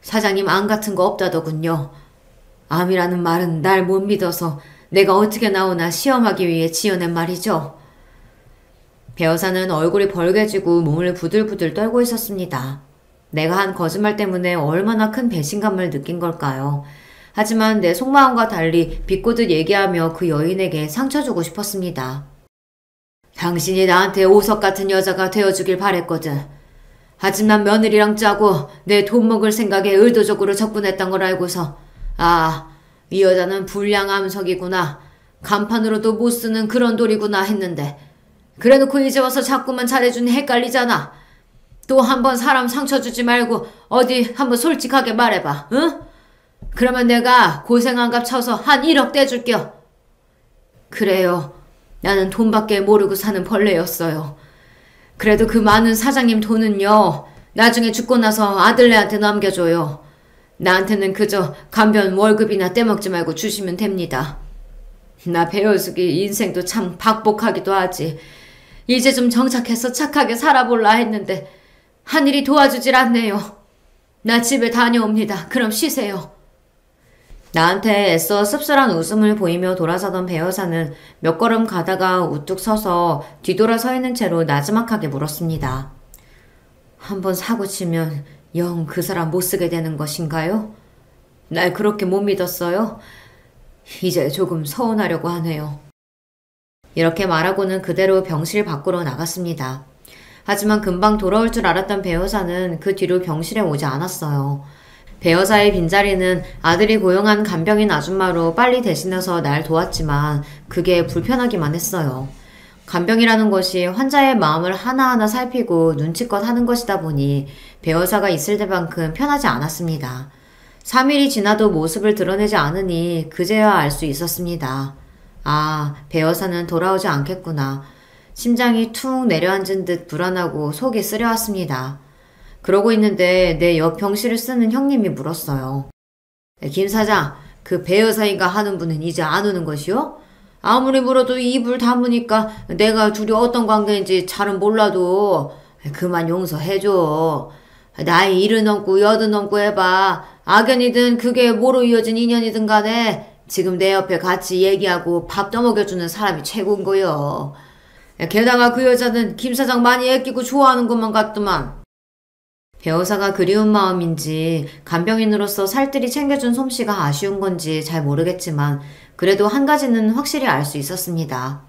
사장님 암 같은 거 없다더군요. 암이라는 말은 날 못 믿어서 내가 어떻게 나오나 시험하기 위해 지어낸 말이죠. 배 여사는 얼굴이 벌개지고 몸을 부들부들 떨고 있었습니다. 내가 한 거짓말 때문에 얼마나 큰 배신감을 느낀 걸까요? 하지만 내 속마음과 달리 비꼬듯 얘기하며 그 여인에게 상처 주고 싶었습니다. 당신이 나한테 오석 같은 여자가 되어주길 바랬거든. 하지만 며느리랑 짜고 내 돈 먹을 생각에 의도적으로 접근했던 걸 알고서 이 여자는 불량 암석이구나. 간판으로도 못 쓰는 그런 돌이구나 했는데 그래놓고 이제 와서 자꾸만 잘해주니 헷갈리잖아. 또 한번 사람 상처 주지 말고 어디 한번 솔직하게 말해봐. 응? 그러면 내가 고생한 값 쳐서 한 1억 떼줄게요. 그래요. 나는 돈밖에 모르고 사는 벌레였어요. 그래도 그 많은 사장님 돈은요. 나중에 죽고 나서 아들네한테 남겨줘요. 나한테는 그저 간변 월급이나 떼먹지 말고 주시면 됩니다. 나 배어숙이 인생도 참 박복하기도 하지. 이제 좀 정착해서 착하게 살아볼라 했는데 하늘이 도와주질 않네요. 나 집에 다녀옵니다. 그럼 쉬세요. 나한테 애써 씁쓸한 웃음을 보이며 돌아서던 배 여사는 몇 걸음 가다가 우뚝 서서 뒤돌아 서 있는 채로 나지막하게 물었습니다. 한번 사고치면 영 그 사람 못 쓰게 되는 것인가요? 날 그렇게 못 믿었어요? 이제 조금 서운하려고 하네요. 이렇게 말하고는 그대로 병실 밖으로 나갔습니다. 하지만 금방 돌아올 줄 알았던 배 여사는 그 뒤로 병실에 오지 않았어요. 배 여사의 빈자리는 아들이 고용한 간병인 아줌마로 빨리 대신해서 날 도왔지만 그게 불편하기만 했어요. 간병이라는 것이 환자의 마음을 하나하나 살피고 눈치껏 하는 것이다 보니 배 여사가 있을 때만큼 편하지 않았습니다. 3일이 지나도 모습을 드러내지 않으니 그제야 알 수 있었습니다. 배 여사는 돌아오지 않겠구나. 심장이 툭 내려앉은 듯 불안하고 속이 쓰려왔습니다. 그러고 있는데 내 옆 병실을 쓰는 형님이 물었어요. 김 사장, 그 배 여사인가 하는 분은 이제 안 오는 것이요? 아무리 물어도 입을 다무니까 내가 둘이 어떤 관계인지 잘은 몰라도 그만 용서해줘. 나이 70 넘고 80 넘고 해봐. 악연이든 그게 뭐로 이어진 인연이든 간에 지금 내 옆에 같이 얘기하고 밥 떠먹여주는 사람이 최고인 거요. 게다가 그 여자는 김 사장 많이 애끼고 좋아하는 것만 같더만. 배 여사가 그리운 마음인지 간병인으로서 살뜰히 챙겨준 솜씨가 아쉬운 건지 잘 모르겠지만 그래도 한 가지는 확실히 알 수 있었습니다.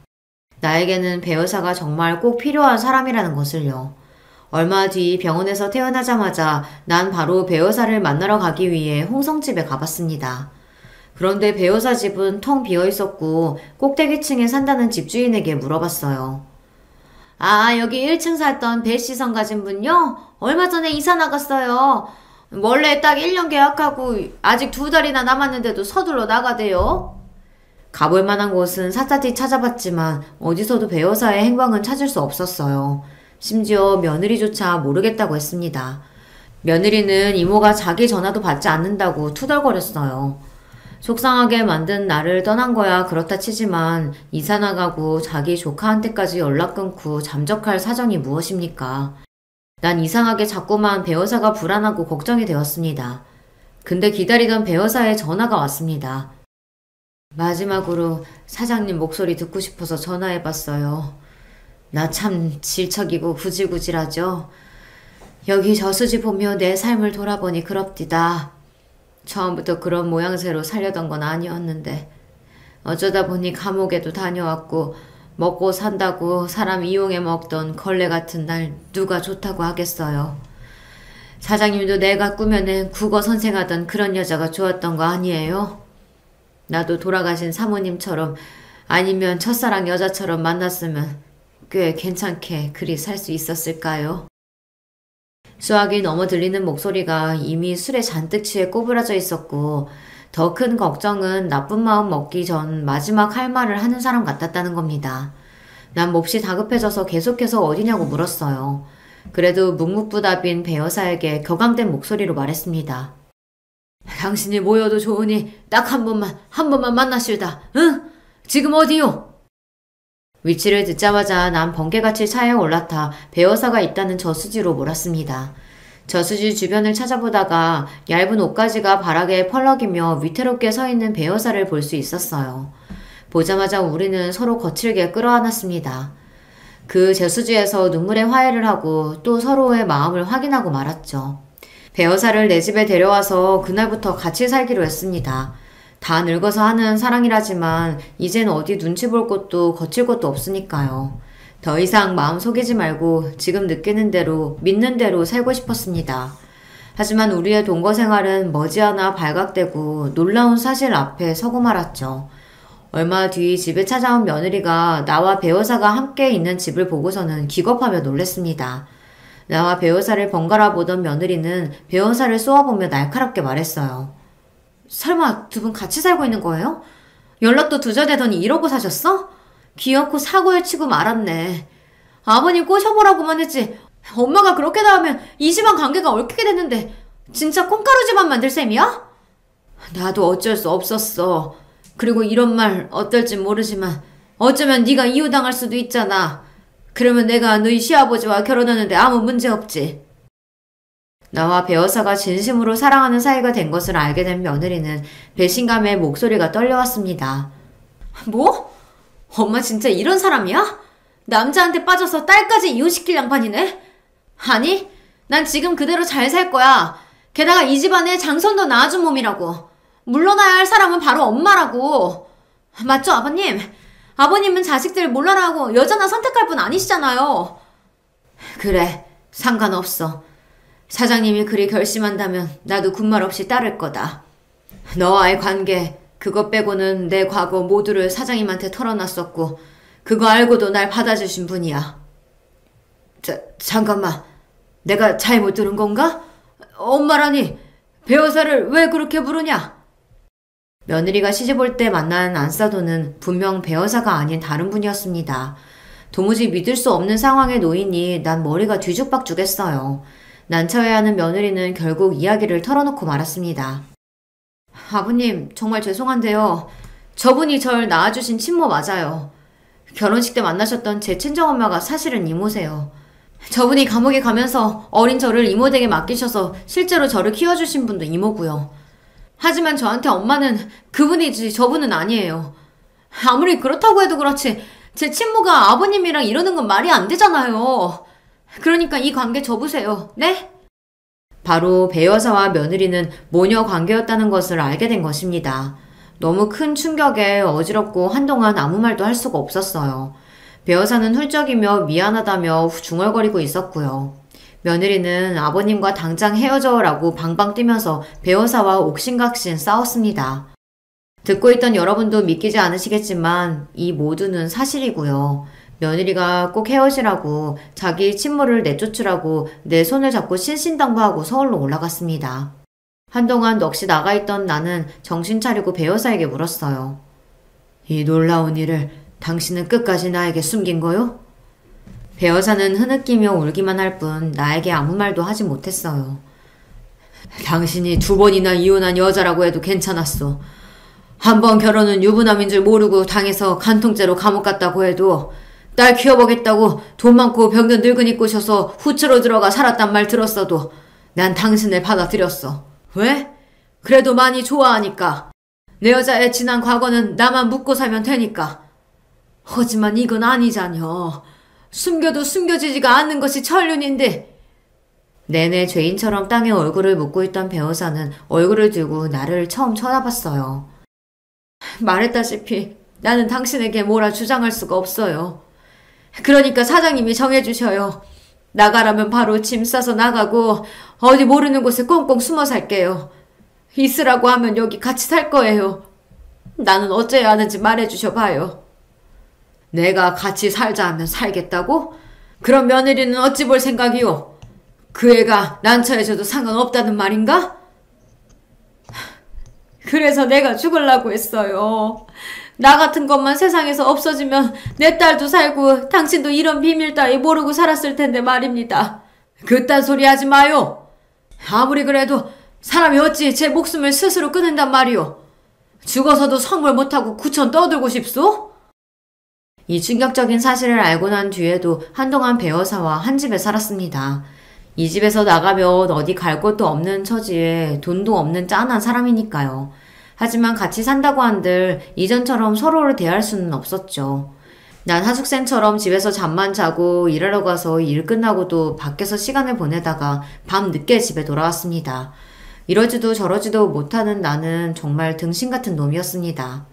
나에게는 배 여사가 정말 꼭 필요한 사람이라는 것을요. 얼마 뒤 병원에서 퇴원하자마자 난 바로 배 여사를 만나러 가기 위해 홍성집에 가봤습니다. 그런데 배 여사 집은 텅 비어 있었고 꼭대기층에 산다는 집주인에게 물어봤어요. 여기 1층 살던 배씨성 가진 분요? 얼마 전에 이사 나갔어요. 원래 딱 1년 계약하고 아직 2달이나 남았는데도 서둘러 나가대요. 가볼 만한 곳은 샅샅이 찾아봤지만 어디서도 배 여사의 행방은 찾을 수 없었어요. 심지어 며느리조차 모르겠다고 했습니다. 며느리는 이모가 자기 전화도 받지 않는다고 투덜거렸어요. 속상하게 만든 나를 떠난 거야 그렇다 치지만 이사 나가고 자기 조카한테까지 연락 끊고 잠적할 사정이 무엇입니까? 난 이상하게 자꾸만 배 여사가 불안하고 걱정이 되었습니다. 근데 기다리던 배 여사의 전화가 왔습니다. 마지막으로 사장님 목소리 듣고 싶어서 전화해봤어요. 나 참 질척이고 구질구질하죠. 여기 저수지 보며 내 삶을 돌아보니 그럽디다. 처음부터 그런 모양새로 살려던 건 아니었는데 어쩌다 보니 감옥에도 다녀왔고 먹고 산다고 사람 이용해 먹던 걸레 같은 날 누가 좋다고 하겠어요. 사장님도 내가 꾸며낸 국어 선생하던 그런 여자가 좋았던 거 아니에요? 나도 돌아가신 사모님처럼 아니면 첫사랑 여자처럼 만났으면 꽤 괜찮게 그리 살 수 있었을까요? 수학이 넘어 들리는 목소리가 이미 술에 잔뜩 취해 꼬부라져 있었고 더 큰 걱정은 나쁜 마음 먹기 전 마지막 할 말을 하는 사람 같았다는 겁니다. 난 몹시 다급해져서 계속해서 어디냐고 물었어요. 그래도 묵묵부답인 배 여사에게 격앙된 목소리로 말했습니다. 당신이 모여도 좋으니 딱 한 번만 만나실다. 응? 지금 어디요? 위치를 듣자마자 난 번개같이 차에 올라타 배어사가 있다는 저수지로 몰았습니다. 저수지 주변을 찾아보다가 얇은 옷가지가 바닥에 펄럭이며 위태롭게 서 있는 배어사를 볼 수 있었어요. 보자마자 우리는 서로 거칠게 끌어안았습니다. 그 저수지에서 눈물의 화해를 하고 또 서로의 마음을 확인하고 말았죠. 배어사를 내 집에 데려와서 그날부터 같이 살기로 했습니다. 다 늙어서 하는 사랑이라지만 이젠 어디 눈치 볼 것도 거칠 것도 없으니까요. 더 이상 마음 속이지 말고 지금 느끼는 대로 믿는 대로 살고 싶었습니다. 하지만 우리의 동거 생활은 머지않아 발각되고 놀라운 사실 앞에 서고 말았죠. 얼마 뒤 집에 찾아온 며느리가 나와 배어사가 함께 있는 집을 보고서는 기겁하며 놀랬습니다. 나와 배어사를 번갈아 보던 며느리는 배어사를 쏘아보며 날카롭게 말했어요. 설마 두 분 같이 살고 있는 거예요? 연락도 두절되더니 이러고 사셨어? 귀엽고 사고를 치고 말았네. 아버님 꼬셔보라고만 했지. 엄마가 그렇게 나오면 이 집안 관계가 얽히게 됐는데 진짜 콩가루 집안 만들 셈이야? 나도 어쩔 수 없었어. 그리고 이런 말 어떨지 모르지만 어쩌면 네가 이유당할 수도 있잖아. 그러면 내가 너희 시아버지와 결혼하는데 아무 문제 없지. 나와 배어사가 진심으로 사랑하는 사이가 된 것을 알게 된 며느리는 배신감에 목소리가 떨려왔습니다. 뭐? 엄마 진짜 이런 사람이야? 남자한테 빠져서 딸까지 이혼시킬 양반이네? 아니, 난 지금 그대로 잘 살 거야. 게다가 이 집안에 장손도 낳아준 몸이라고. 물러나야 할 사람은 바로 엄마라고. 맞죠, 아버님? 아버님은 자식들 물러나고 여자나 선택할 분 아니시잖아요. 그래, 상관없어. 사장님이 그리 결심한다면 나도 군말 없이 따를 거다. 너와의 관계, 그것 빼고는 내 과거 모두를 사장님한테 털어놨었고 그거 알고도 날 받아주신 분이야. 잠깐만. 내가 잘못 들은 건가? 엄마라니 배어사를 왜 그렇게 부르냐? 며느리가 시집올 때 만난 안사도는 분명 배어사가 아닌 다른 분이었습니다. 도무지 믿을 수 없는 상황에 놓이니 난 머리가 뒤죽박죽했어요. 난처해하는 며느리는 결국 이야기를 털어놓고 말았습니다. 아버님, 정말 죄송한데요. 저분이 절 낳아주신 친모 맞아요. 결혼식 때 만나셨던 제 친정엄마가 사실은 이모세요. 저분이 감옥에 가면서 어린 저를 이모댁에 맡기셔서 실제로 저를 키워주신 분도 이모고요. 하지만 저한테 엄마는 그분이지 저분은 아니에요. 아무리 그렇다고 해도 그렇지 제 친모가 아버님이랑 이러는 건 말이 안 되잖아요. 그러니까 이 관계 접으세요. 네? 바로 배여사와 며느리는 모녀 관계였다는 것을 알게 된 것입니다. 너무 큰 충격에 어지럽고 한동안 아무 말도 할 수가 없었어요. 배여사는 훌쩍이며 미안하다며 중얼거리고 있었고요. 며느리는 아버님과 당장 헤어져라고 방방 뛰면서 배여사와 옥신각신 싸웠습니다. 듣고 있던 여러분도 믿기지 않으시겠지만 이 모두는 사실이고요. 며느리가 꼭 헤어지라고 자기 친모를 내쫓으라고 내 손을 잡고 신신당부하고 서울로 올라갔습니다. 한동안 넋이 나가있던 나는 정신 차리고 배여사에게 물었어요. 이 놀라운 일을 당신은 끝까지 나에게 숨긴 거요? 배여사는 흐느끼며 울기만 할 뿐 나에게 아무 말도 하지 못했어요. 당신이 2번이나 이혼한 여자라고 해도 괜찮았어. 한 번 결혼은 유부남인 줄 모르고 당해서 간통죄로 감옥 갔다고 해도 딸 키워보겠다고 돈 많고 병든 늙은이 꼬셔서 후추로 들어가 살았단 말 들었어도 난 당신을 받아들였어. 왜? 그래도 많이 좋아하니까. 내 여자의 지난 과거는 나만 묻고 살면 되니까. 하지만 이건 아니잖여. 숨겨도 숨겨지지가 않는 것이 천륜인데. 내내 죄인처럼 땅에 얼굴을 묻고 있던 배우사는 얼굴을 들고 나를 처음 쳐다봤어요. 말했다시피 나는 당신에게 뭐라 주장할 수가 없어요. 그러니까 사장님이 정해주셔요. 나가라면 바로 짐 싸서 나가고 어디 모르는 곳에 꽁꽁 숨어 살게요. 있으라고 하면 여기 같이 살 거예요. 나는 어째야 하는지 말해주셔 봐요. 내가 같이 살자 하면 살겠다고? 그럼 며느리는 어찌 볼 생각이요? 그 애가 난처해져도 상관없다는 말인가? 그래서 내가 죽으려고 했어요. 나 같은 것만 세상에서 없어지면 내 딸도 살고 당신도 이런 비밀 따위 모르고 살았을 텐데 말입니다. 그딴 소리 하지 마요. 아무리 그래도 사람이 어찌 제 목숨을 스스로 끊는단 말이오? 죽어서도 성물 못하고 구천 떠들고 싶소? 이 충격적인 사실을 알고 난 뒤에도 한동안 배어사와 한 집에 살았습니다. 이 집에서 나가면 어디 갈 곳도 없는 처지에 돈도 없는 짠한 사람이니까요. 하지만 같이 산다고 한들 이전처럼 서로를 대할 수는 없었죠. 난 하숙생처럼 집에서 잠만 자고 일하러 가서 일 끝나고도 밖에서 시간을 보내다가 밤 늦게 집에 돌아왔습니다. 이러지도 저러지도 못하는 나는 정말 등신 같은 놈이었습니다.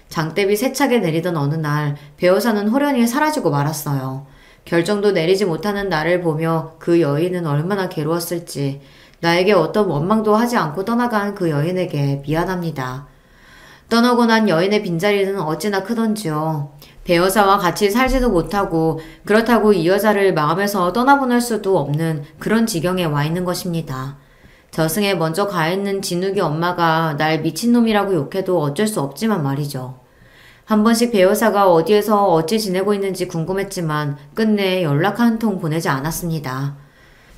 장대비 세차게 내리던 어느 날 배우사는 호련히 사라지고 말았어요. 결정도 내리지 못하는 나를 보며 그 여인은 얼마나 괴로웠을지 나에게 어떤 원망도 하지 않고 떠나간 그 여인에게 미안합니다. 떠나고 난 여인의 빈자리는 어찌나 크던지요. 배여사와 같이 살지도 못하고 그렇다고 이 여자를 마음에서 떠나보낼 수도 없는 그런 지경에 와 있는 것입니다. 저승에 먼저 가 있는 진욱이 엄마가 날 미친놈이라고 욕해도 어쩔 수 없지만 말이죠. 한 번씩 배여사가 어디에서 어찌 지내고 있는지 궁금했지만 끝내 연락 한 통 보내지 않았습니다.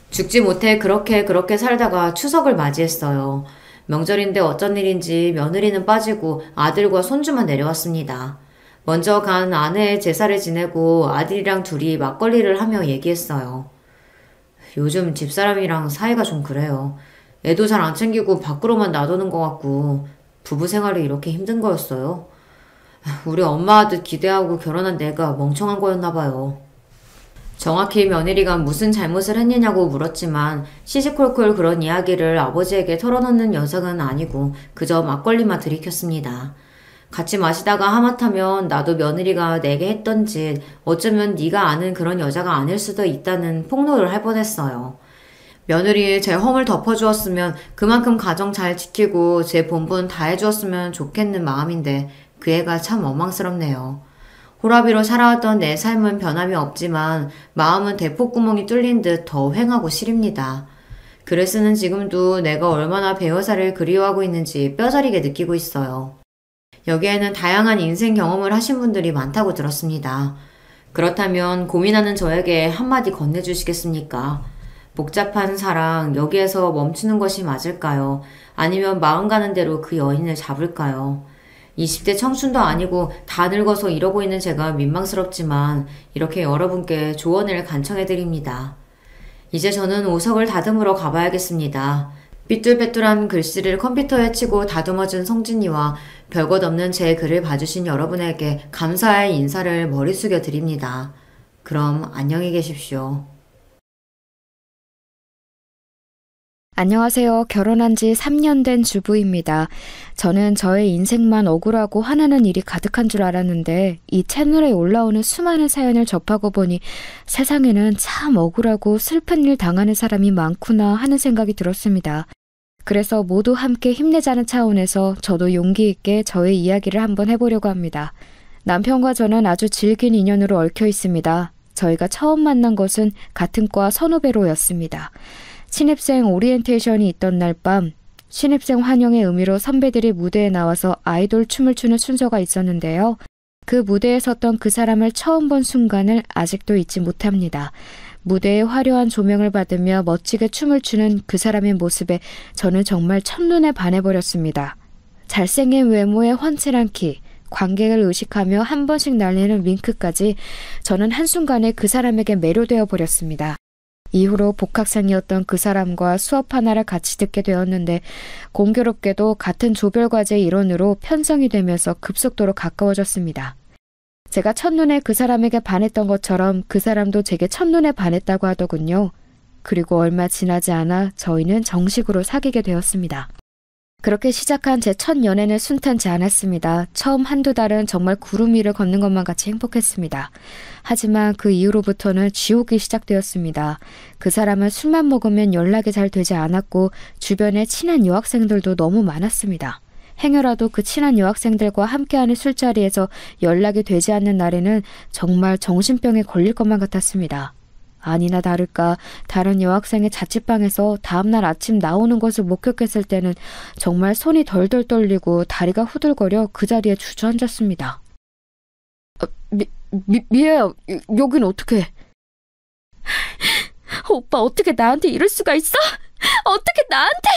죽지 못해 그렇게 살다가 추석을 맞이했어요. 명절인데 어쩐 일인지 며느리는 빠지고 아들과 손주만 내려왔습니다. 먼저 간 아내의 제사를 지내고 아들이랑 둘이 막걸리를 하며 얘기했어요. 요즘 집사람이랑 사이가 좀 그래요. 애도 잘 안 챙기고 밖으로만 놔두는 것 같고 부부 생활이 이렇게 힘든 거였어요. 우리 엄마 아들 기대하고 결혼한 내가 멍청한 거였나 봐요. 정확히 며느리가 무슨 잘못을 했느냐고 물었지만 시시콜콜 그런 이야기를 아버지에게 털어놓는 여성은 아니고 그저 막걸리만 들이켰습니다. 같이 마시다가 하마터면 나도 며느리가 내게 했던 짓 어쩌면 네가 아는 그런 여자가 아닐 수도 있다는 폭로를 할 뻔했어요. 며느리의 제 험을 덮어주었으면 그만큼 가정 잘 지키고 제 본분 다 해주었으면 좋겠는 마음인데 그 애가 참 원망스럽네요. 호라비로 살아왔던 내 삶은 변함이 없지만 마음은 대폭구멍이 뚫린 듯 더 휑하고 시립니다. 글을 쓰는 지금도 내가 얼마나 배여사를 그리워하고 있는지 뼈저리게 느끼고 있어요. 여기에는 다양한 인생 경험을 하신 분들이 많다고 들었습니다. 그렇다면 고민하는 저에게 한마디 건네주시겠습니까? 복잡한 사랑, 여기에서 멈추는 것이 맞을까요? 아니면 마음 가는 대로 그 여인을 잡을까요? 20대 청춘도 아니고 다 늙어서 이러고 있는 제가 민망스럽지만 이렇게 여러분께 조언을 간청해드립니다. 이제 저는 오석을 다듬으러 가봐야겠습니다. 삐뚤빼뚤한 글씨를 컴퓨터에 치고 다듬어준 성진이와 별것 없는 제 글을 봐주신 여러분에게 감사의 인사를 머리 숙여 드립니다. 그럼 안녕히 계십시오. 안녕하세요. 결혼한 지 3년 된 주부입니다. 저는 저의 인생만 억울하고 화나는 일이 가득한 줄 알았는데 이 채널에 올라오는 수많은 사연을 접하고 보니 세상에는 참 억울하고 슬픈 일 당하는 사람이 많구나 하는 생각이 들었습니다. 그래서 모두 함께 힘내자는 차원에서 저도 용기 있게 저의 이야기를 한번 해보려고 합니다. 남편과 저는 아주 질긴 인연으로 얽혀 있습니다. 저희가 처음 만난 것은 같은 과 선후배로였습니다. 신입생 오리엔테이션이 있던 날 밤 신입생 환영의 의미로 선배들이 무대에 나와서 아이돌 춤을 추는 순서가 있었는데요. 그 무대에 섰던 그 사람을 처음 본 순간을 아직도 잊지 못합니다. 무대에 화려한 조명을 받으며 멋지게 춤을 추는 그 사람의 모습에 저는 정말 첫눈에 반해버렸습니다. 잘생긴 외모에 훤칠한 키, 관객을 의식하며 한 번씩 날리는 윙크까지 저는 한순간에 그 사람에게 매료되어 버렸습니다. 이후로 복학생이었던 그 사람과 수업 하나를 같이 듣게 되었는데 공교롭게도 같은 조별과제 일원으로 편성이 되면서 급속도로 가까워졌습니다. 제가 첫눈에 그 사람에게 반했던 것처럼 그 사람도 제게 첫눈에 반했다고 하더군요. 그리고 얼마 지나지 않아 저희는 정식으로 사귀게 되었습니다. 그렇게 시작한 제 첫 연애는 순탄치 않았습니다. 처음 한두 달은 정말 구름 위를 걷는 것만 같이 행복했습니다. 하지만 그 이후로부터는 지옥이 시작되었습니다. 그 사람은 술만 먹으면 연락이 잘 되지 않았고 주변에 친한 여학생들도 너무 많았습니다. 행여라도 그 친한 여학생들과 함께하는 술자리에서 연락이 되지 않는 날에는 정말 정신병에 걸릴 것만 같았습니다. 아니나 다를까 다른 여학생의 자취방에서 다음날 아침 나오는 것을 목격했을 때는 정말 손이 덜덜 떨리고 다리가 후들거려 그 자리에 주저앉았습니다. 미애야, 여긴 어떻게? 오빠 어떻게 나한테 이럴 수가 있어? 어떻게 나한테?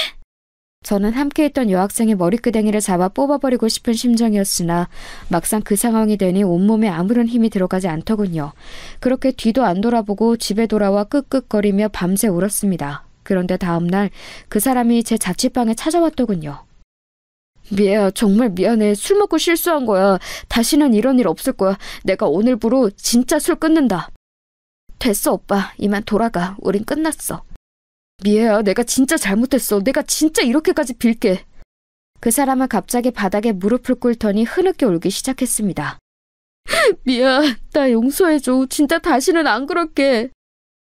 저는 함께 있던 여학생의 머리끄댕이를 잡아 뽑아버리고 싶은 심정이었으나 막상 그 상황이 되니 온몸에 아무런 힘이 들어가지 않더군요. 그렇게 뒤도 안 돌아보고 집에 돌아와 끄끄거리며 밤새 울었습니다. 그런데 다음날 그 사람이 제 자취방에 찾아왔더군요. 미애야, 정말 미안해. 술 먹고 실수한 거야. 다시는 이런 일 없을 거야. 내가 오늘부로 진짜 술 끊는다. 됐어, 오빠. 이만 돌아가. 우린 끝났어. 미애야, 내가 진짜 잘못했어. 내가 진짜 이렇게까지 빌게. 그 사람은 갑자기 바닥에 무릎을 꿇더니 흐느껴 울기 시작했습니다. 미애야, 나 용서해줘. 진짜 다시는 안 그럴게.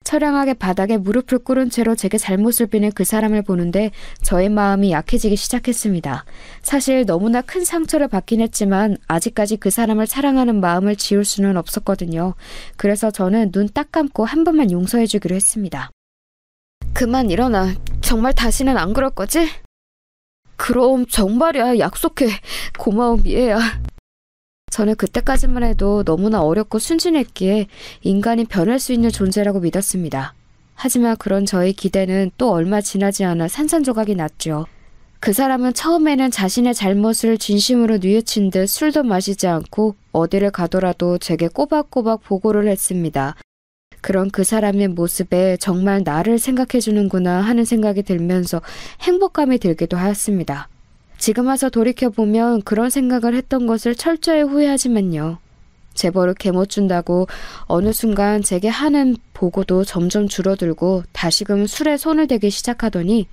처량하게 바닥에 무릎을 꿇은 채로 제게 잘못을 비는 그 사람을 보는데 저의 마음이 약해지기 시작했습니다. 사실 너무나 큰 상처를 받긴 했지만 아직까지 그 사람을 사랑하는 마음을 지울 수는 없었거든요. 그래서 저는 눈 딱 감고 한 번만 용서해주기로 했습니다. 그만 일어나. 정말 다시는 안 그럴 거지? 그럼 정말이야. 약속해. 고마워, 미애야. 저는 그때까지만 해도 너무나 어렵고 순진했기에 인간이 변할 수 있는 존재라고 믿었습니다. 하지만 그런 저의 기대는 또 얼마 지나지 않아 산산조각이 났죠. 그 사람은 처음에는 자신의 잘못을 진심으로 뉘우친 듯 술도 마시지 않고 어디를 가더라도 제게 꼬박꼬박 보고를 했습니다. 그런 그 사람의 모습에 정말 나를 생각해주는구나 하는 생각이 들면서 행복감이 들기도 하였습니다. 지금 와서 돌이켜보면 그런 생각을 했던 것을 철저히 후회하지만요. 제 버릇 개못 준다고 어느 순간 제게 하는 보고도 점점 줄어들고 다시금 술에 손을 대기 시작하더니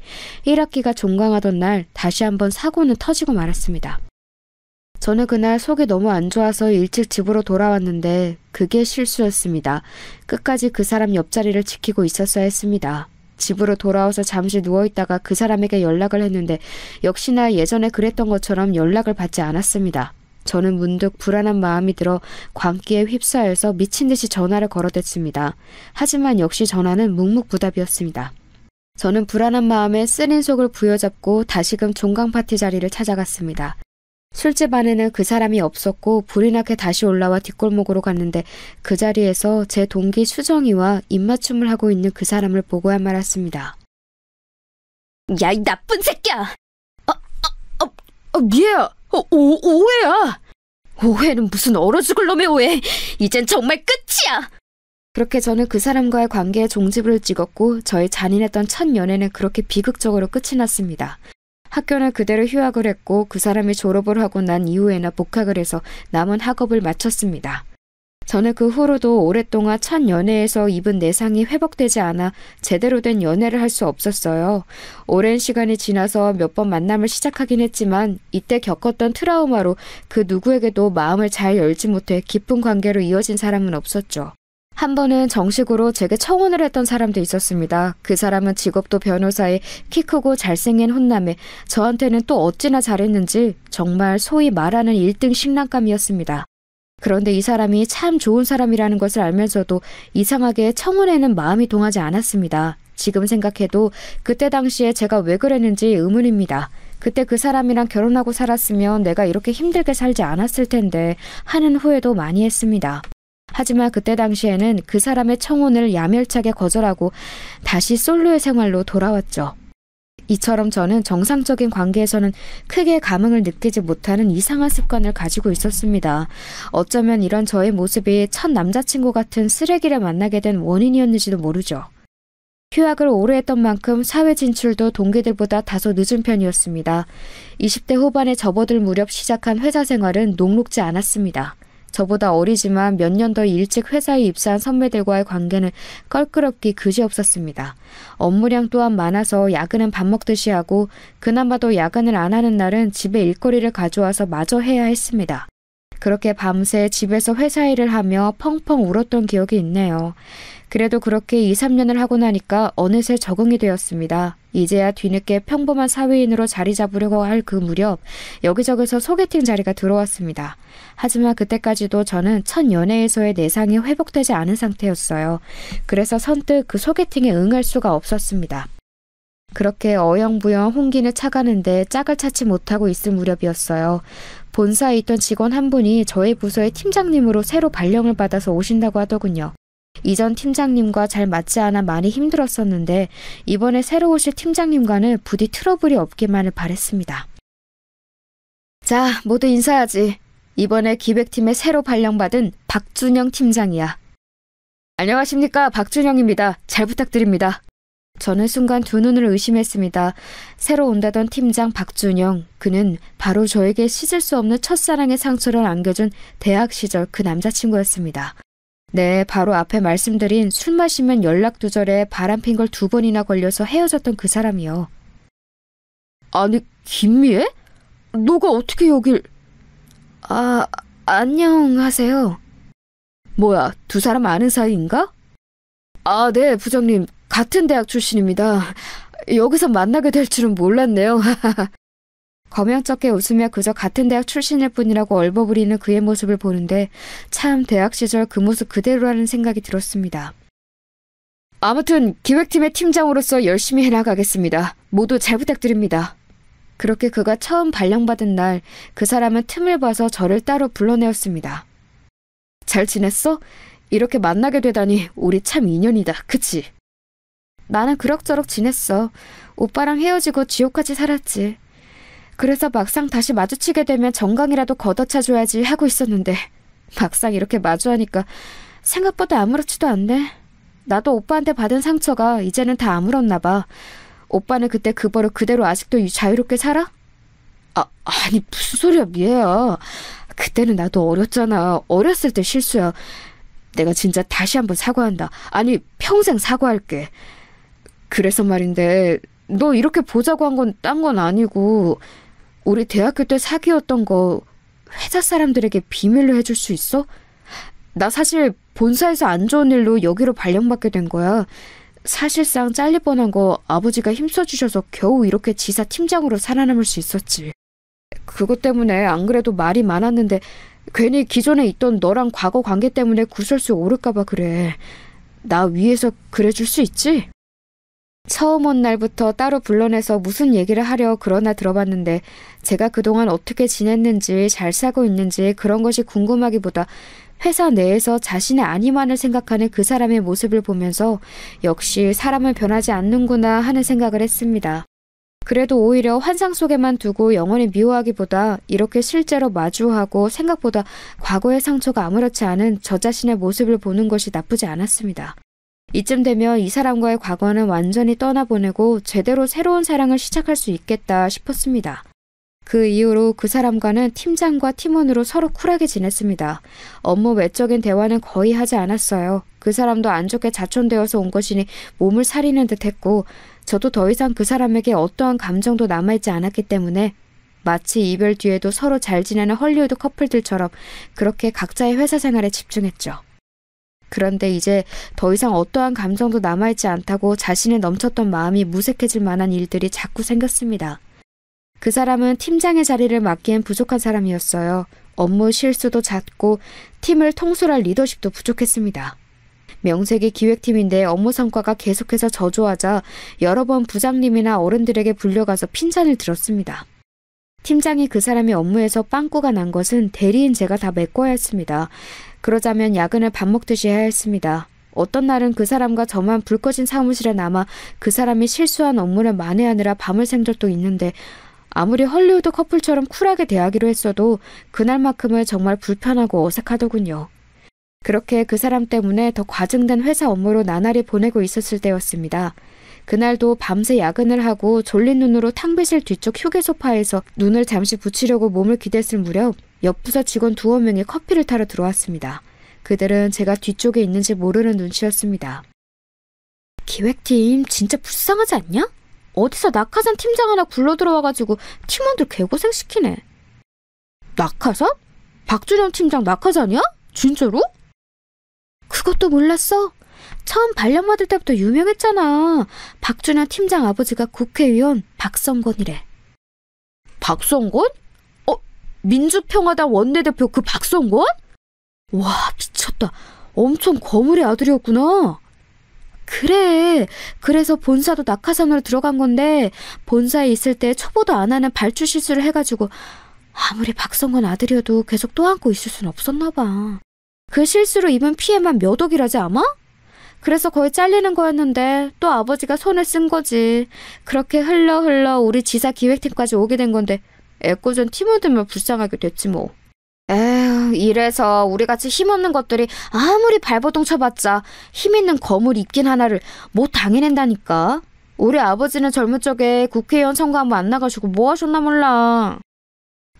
1학기가 종강하던 날 다시 한번 사고는 터지고 말았습니다. 저는 그날 속이 너무 안 좋아서 일찍 집으로 돌아왔는데 그게 실수였습니다. 끝까지 그 사람 옆자리를 지키고 있었어야 했습니다. 집으로 돌아와서 잠시 누워있다가 그 사람에게 연락을 했는데 역시나 예전에 그랬던 것처럼 연락을 받지 않았습니다. 저는 문득 불안한 마음이 들어 광기에 휩싸여서 미친 듯이 전화를 걸어댔습니다. 하지만 역시 전화는 묵묵부답이었습니다. 저는 불안한 마음에 쓰린 속을 부여잡고 다시금 종강 파티 자리를 찾아갔습니다. 술집 안에는 그 사람이 없었고 불이 나게 다시 올라와 뒷골목으로 갔는데 그 자리에서 제 동기 수정이와 입맞춤을 하고 있는 그 사람을 보고야 말았습니다. 야, 이 나쁜 새끼야! 미애야! 오해야! 오해는 무슨 얼어 죽을 놈의 오해! 이젠 정말 끝이야! 그렇게 저는 그 사람과의 관계에 종지부를 찍었고 저의 잔인했던 첫 연애는 그렇게 비극적으로 끝이 났습니다. 학교는 그대로 휴학을 했고 그 사람이 졸업을 하고 난 이후에나 복학을 해서 남은 학업을 마쳤습니다. 저는 그 후로도 오랫동안 첫 연애에서 입은 내상이 회복되지 않아 제대로 된 연애를 할 수 없었어요. 오랜 시간이 지나서 몇 번 만남을 시작하긴 했지만 이때 겪었던 트라우마로 그 누구에게도 마음을 잘 열지 못해 깊은 관계로 이어진 사람은 없었죠. 한 번은 정식으로 제게 청혼을 했던 사람도 있었습니다. 그 사람은 직업도 변호사에 키 크고 잘생긴 혼남에 저한테는 또 어찌나 잘했는지 정말 소위 말하는 1등 신랑감이었습니다. 그런데 이 사람이 참 좋은 사람이라는 것을 알면서도 이상하게 청혼에는 마음이 동하지 않았습니다. 지금 생각해도 그때 당시에 제가 왜 그랬는지 의문입니다. 그때 그 사람이랑 결혼하고 살았으면 내가 이렇게 힘들게 살지 않았을 텐데 하는 후회도 많이 했습니다. 하지만 그때 당시에는 그 사람의 청혼을 야멸차게 거절하고 다시 솔로의 생활로 돌아왔죠. 이처럼 저는 정상적인 관계에서는 크게 감흥을 느끼지 못하는 이상한 습관을 가지고 있었습니다. 어쩌면 이런 저의 모습이 첫 남자친구 같은 쓰레기를 만나게 된 원인이었는지도 모르죠. 휴학을 오래 했던 만큼 사회 진출도 동기들보다 다소 늦은 편이었습니다. 20대 후반에 접어들 무렵 시작한 회사 생활은 녹록지 않았습니다. 저보다 어리지만 몇 년 더 일찍 회사에 입사한 선배들과의 관계는 껄끄럽기 그지없었습니다. 업무량 또한 많아서 야근은 밥 먹듯이 하고 그나마도 야근을 안 하는 날은 집에 일거리를 가져와서 마저 해야 했습니다. 그렇게 밤새 집에서 회사 일을 하며 펑펑 울었던 기억이 있네요. 그래도 그렇게 2, 3년을 하고 나니까 어느새 적응이 되었습니다. 이제야 뒤늦게 평범한 사회인으로 자리 잡으려고 할 그 무렵 여기저기서 소개팅 자리가 들어왔습니다. 하지만 그때까지도 저는 첫 연애에서의 내상이 회복되지 않은 상태였어요. 그래서 선뜻 그 소개팅에 응할 수가 없었습니다. 그렇게 어영부영 홍기는 차가는데 짝을 찾지 못하고 있을 무렵이었어요. 본사에 있던 직원 한 분이 저희 부서의 팀장님으로 새로 발령을 받아서 오신다고 하더군요. 이전 팀장님과 잘 맞지 않아 많이 힘들었었는데 이번에 새로 오실 팀장님과는 부디 트러블이 없기만을 바랬습니다. 자, 모두 인사하지. 이번에 기획팀에 새로 발령받은 박준영 팀장이야. 안녕하십니까, 박준영입니다. 잘 부탁드립니다. 저는 순간 두 눈을 의심했습니다. 새로 온다던 팀장 박준영, 그는 바로 저에게 씻을 수 없는 첫사랑의 상처를 안겨준 대학 시절 그 남자친구였습니다. 네, 바로 앞에 말씀드린 술 마시면 연락 두절에 바람핀 걸 2번이나 걸려서 헤어졌던 그 사람이요. 아니, 김미애? 너가 어떻게 여길... 안녕하세요. 뭐야, 두 사람 아는 사이인가? 네, 부장님. 같은 대학 출신입니다. 여기서 만나게 될 줄은 몰랐네요. 거명쩍게 웃으며 그저 같은 대학 출신일 뿐이라고 얼버무리는 그의 모습을 보는데 참 대학 시절 그 모습 그대로라는 생각이 들었습니다. 아무튼 기획팀의 팀장으로서 열심히 해나가겠습니다. 모두 잘 부탁드립니다. 그렇게 그가 처음 발령받은 날 그 사람은 틈을 봐서 저를 따로 불러내었습니다. 잘 지냈어? 이렇게 만나게 되다니 우리 참 인연이다. 그치? 나는 그럭저럭 지냈어. 오빠랑 헤어지고 지옥같이 살았지. 그래서 막상 다시 마주치게 되면 정강이라도 걷어차줘야지 하고 있었는데 막상 이렇게 마주하니까 생각보다 아무렇지도 않네. 나도 오빠한테 받은 상처가 이제는 다 아물었나 봐. 오빠는 그때 그 버릇 그대로 아직도 자유롭게 살아? 아니 무슨 소리야 미애야. 그때는 나도 어렸잖아. 어렸을 때 실수야. 내가 진짜 다시 한번 사과한다. 아니 평생 사과할게. 그래서 말인데 너 이렇게 보자고 한 건 딴 건 아니고 우리 대학교 때 사귀었던 거 회사 사람들에게 비밀로 해줄 수 있어? 나 사실 본사에서 안 좋은 일로 여기로 발령받게 된 거야. 사실상 잘릴 뻔한 거 아버지가 힘써주셔서 겨우 이렇게 지사 팀장으로 살아남을 수 있었지. 그것 때문에 안 그래도 말이 많았는데 괜히 기존에 있던 너랑 과거 관계 때문에 구설수 오를까봐 그래. 나 위해서 그래줄 수 있지? 처음 온 날부터 따로 불러내서 무슨 얘기를 하려 그러나 들어봤는데 제가 그동안 어떻게 지냈는지 잘 살고 있는지 그런 것이 궁금하기보다 회사 내에서 자신의 안위만을 생각하는 그 사람의 모습을 보면서 역시 사람은 변하지 않는구나 하는 생각을 했습니다. 그래도 오히려 환상 속에만 두고 영원히 미워하기보다 이렇게 실제로 마주하고 생각보다 과거의 상처가 아무렇지 않은 저 자신의 모습을 보는 것이 나쁘지 않았습니다. 이쯤 되면 이 사람과의 과거는 완전히 떠나보내고 제대로 새로운 사랑을 시작할 수 있겠다 싶었습니다. 그 이후로 그 사람과는 팀장과 팀원으로 서로 쿨하게 지냈습니다. 업무 외적인 대화는 거의 하지 않았어요. 그 사람도 안 좋게 자촌되어서 온 것이니 몸을 사리는 듯 했고 저도 더 이상 그 사람에게 어떠한 감정도 남아있지 않았기 때문에 마치 이별 뒤에도 서로 잘 지내는 헐리우드 커플들처럼 그렇게 각자의 회사 생활에 집중했죠. 그런데 이제 더 이상 어떠한 감정도 남아있지 않다고 자신의 넘쳤던 마음이 무색해질 만한 일들이 자꾸 생겼습니다. 그 사람은 팀장의 자리를 맡기엔 부족한 사람이었어요. 업무 실수도 잦고 팀을 통솔할 리더십도 부족했습니다. 명색이 기획팀인데 업무 성과가 계속해서 저조하자 여러 번 부장님이나 어른들에게 불려가서 핀잔을 들었습니다. 팀장이 그 사람이 업무에서 빵꾸가 난 것은 대리인 제가 다 메꿔야 했습니다. 그러자면 야근을 밥 먹듯이 해야 했습니다. 어떤 날은 그 사람과 저만 불 꺼진 사무실에 남아 그 사람이 실수한 업무를 만회하느라 밤을 샌 적도 있는데 아무리 헐리우드 커플처럼 쿨하게 대하기로 했어도 그날만큼은 정말 불편하고 어색하더군요. 그렇게 그 사람 때문에 더 과증된 회사 업무로 나날이 보내고 있었을 때였습니다. 그날도 밤새 야근을 하고 졸린 눈으로 탕비실 뒤쪽 휴게 소파에서 눈을 잠시 붙이려고 몸을 기댔을 무렵 옆 부서 직원 2-3명이 커피를 타러 들어왔습니다. 그들은 제가 뒤쪽에 있는지 모르는 눈치였습니다. 기획팀 진짜 불쌍하지 않냐? 어디서 낙하산 팀장 하나 굴러 들어와가지고 팀원들 개고생시키네. 낙하산? 박준영 팀장 낙하산이야? 진짜로? 그것도 몰랐어? 처음 발령받을 때부터 유명했잖아. 박준영 팀장 아버지가 국회의원 박성권이래. 박성권? 민주평화당 원내대표 그 박성권? 와 미쳤다. 엄청 거물의 아들이었구나. 그래. 그래서 본사도 낙하산으로 들어간 건데 본사에 있을 때 초보도 안 하는 발주 실수를 해가지고 아무리 박성권 아들이어도 계속 또 안고 있을 순 없었나 봐. 그 실수로 입은 피해만 몇 억이라지 아마? 그래서 거의 잘리는 거였는데 또 아버지가 손을 쓴 거지. 그렇게 흘러 우리 지사 기획팀까지 오게 된 건데 애꿎은 팀원들만 불쌍하게 됐지 뭐. 에휴, 이래서 우리같이 힘없는 것들이 아무리 발버둥 쳐봤자 힘있는 거물 입긴 하나를 못 당해낸다니까. 우리 아버지는 젊은 적에 국회의원 선거 한번 안 나가시고 뭐 하셨나 몰라.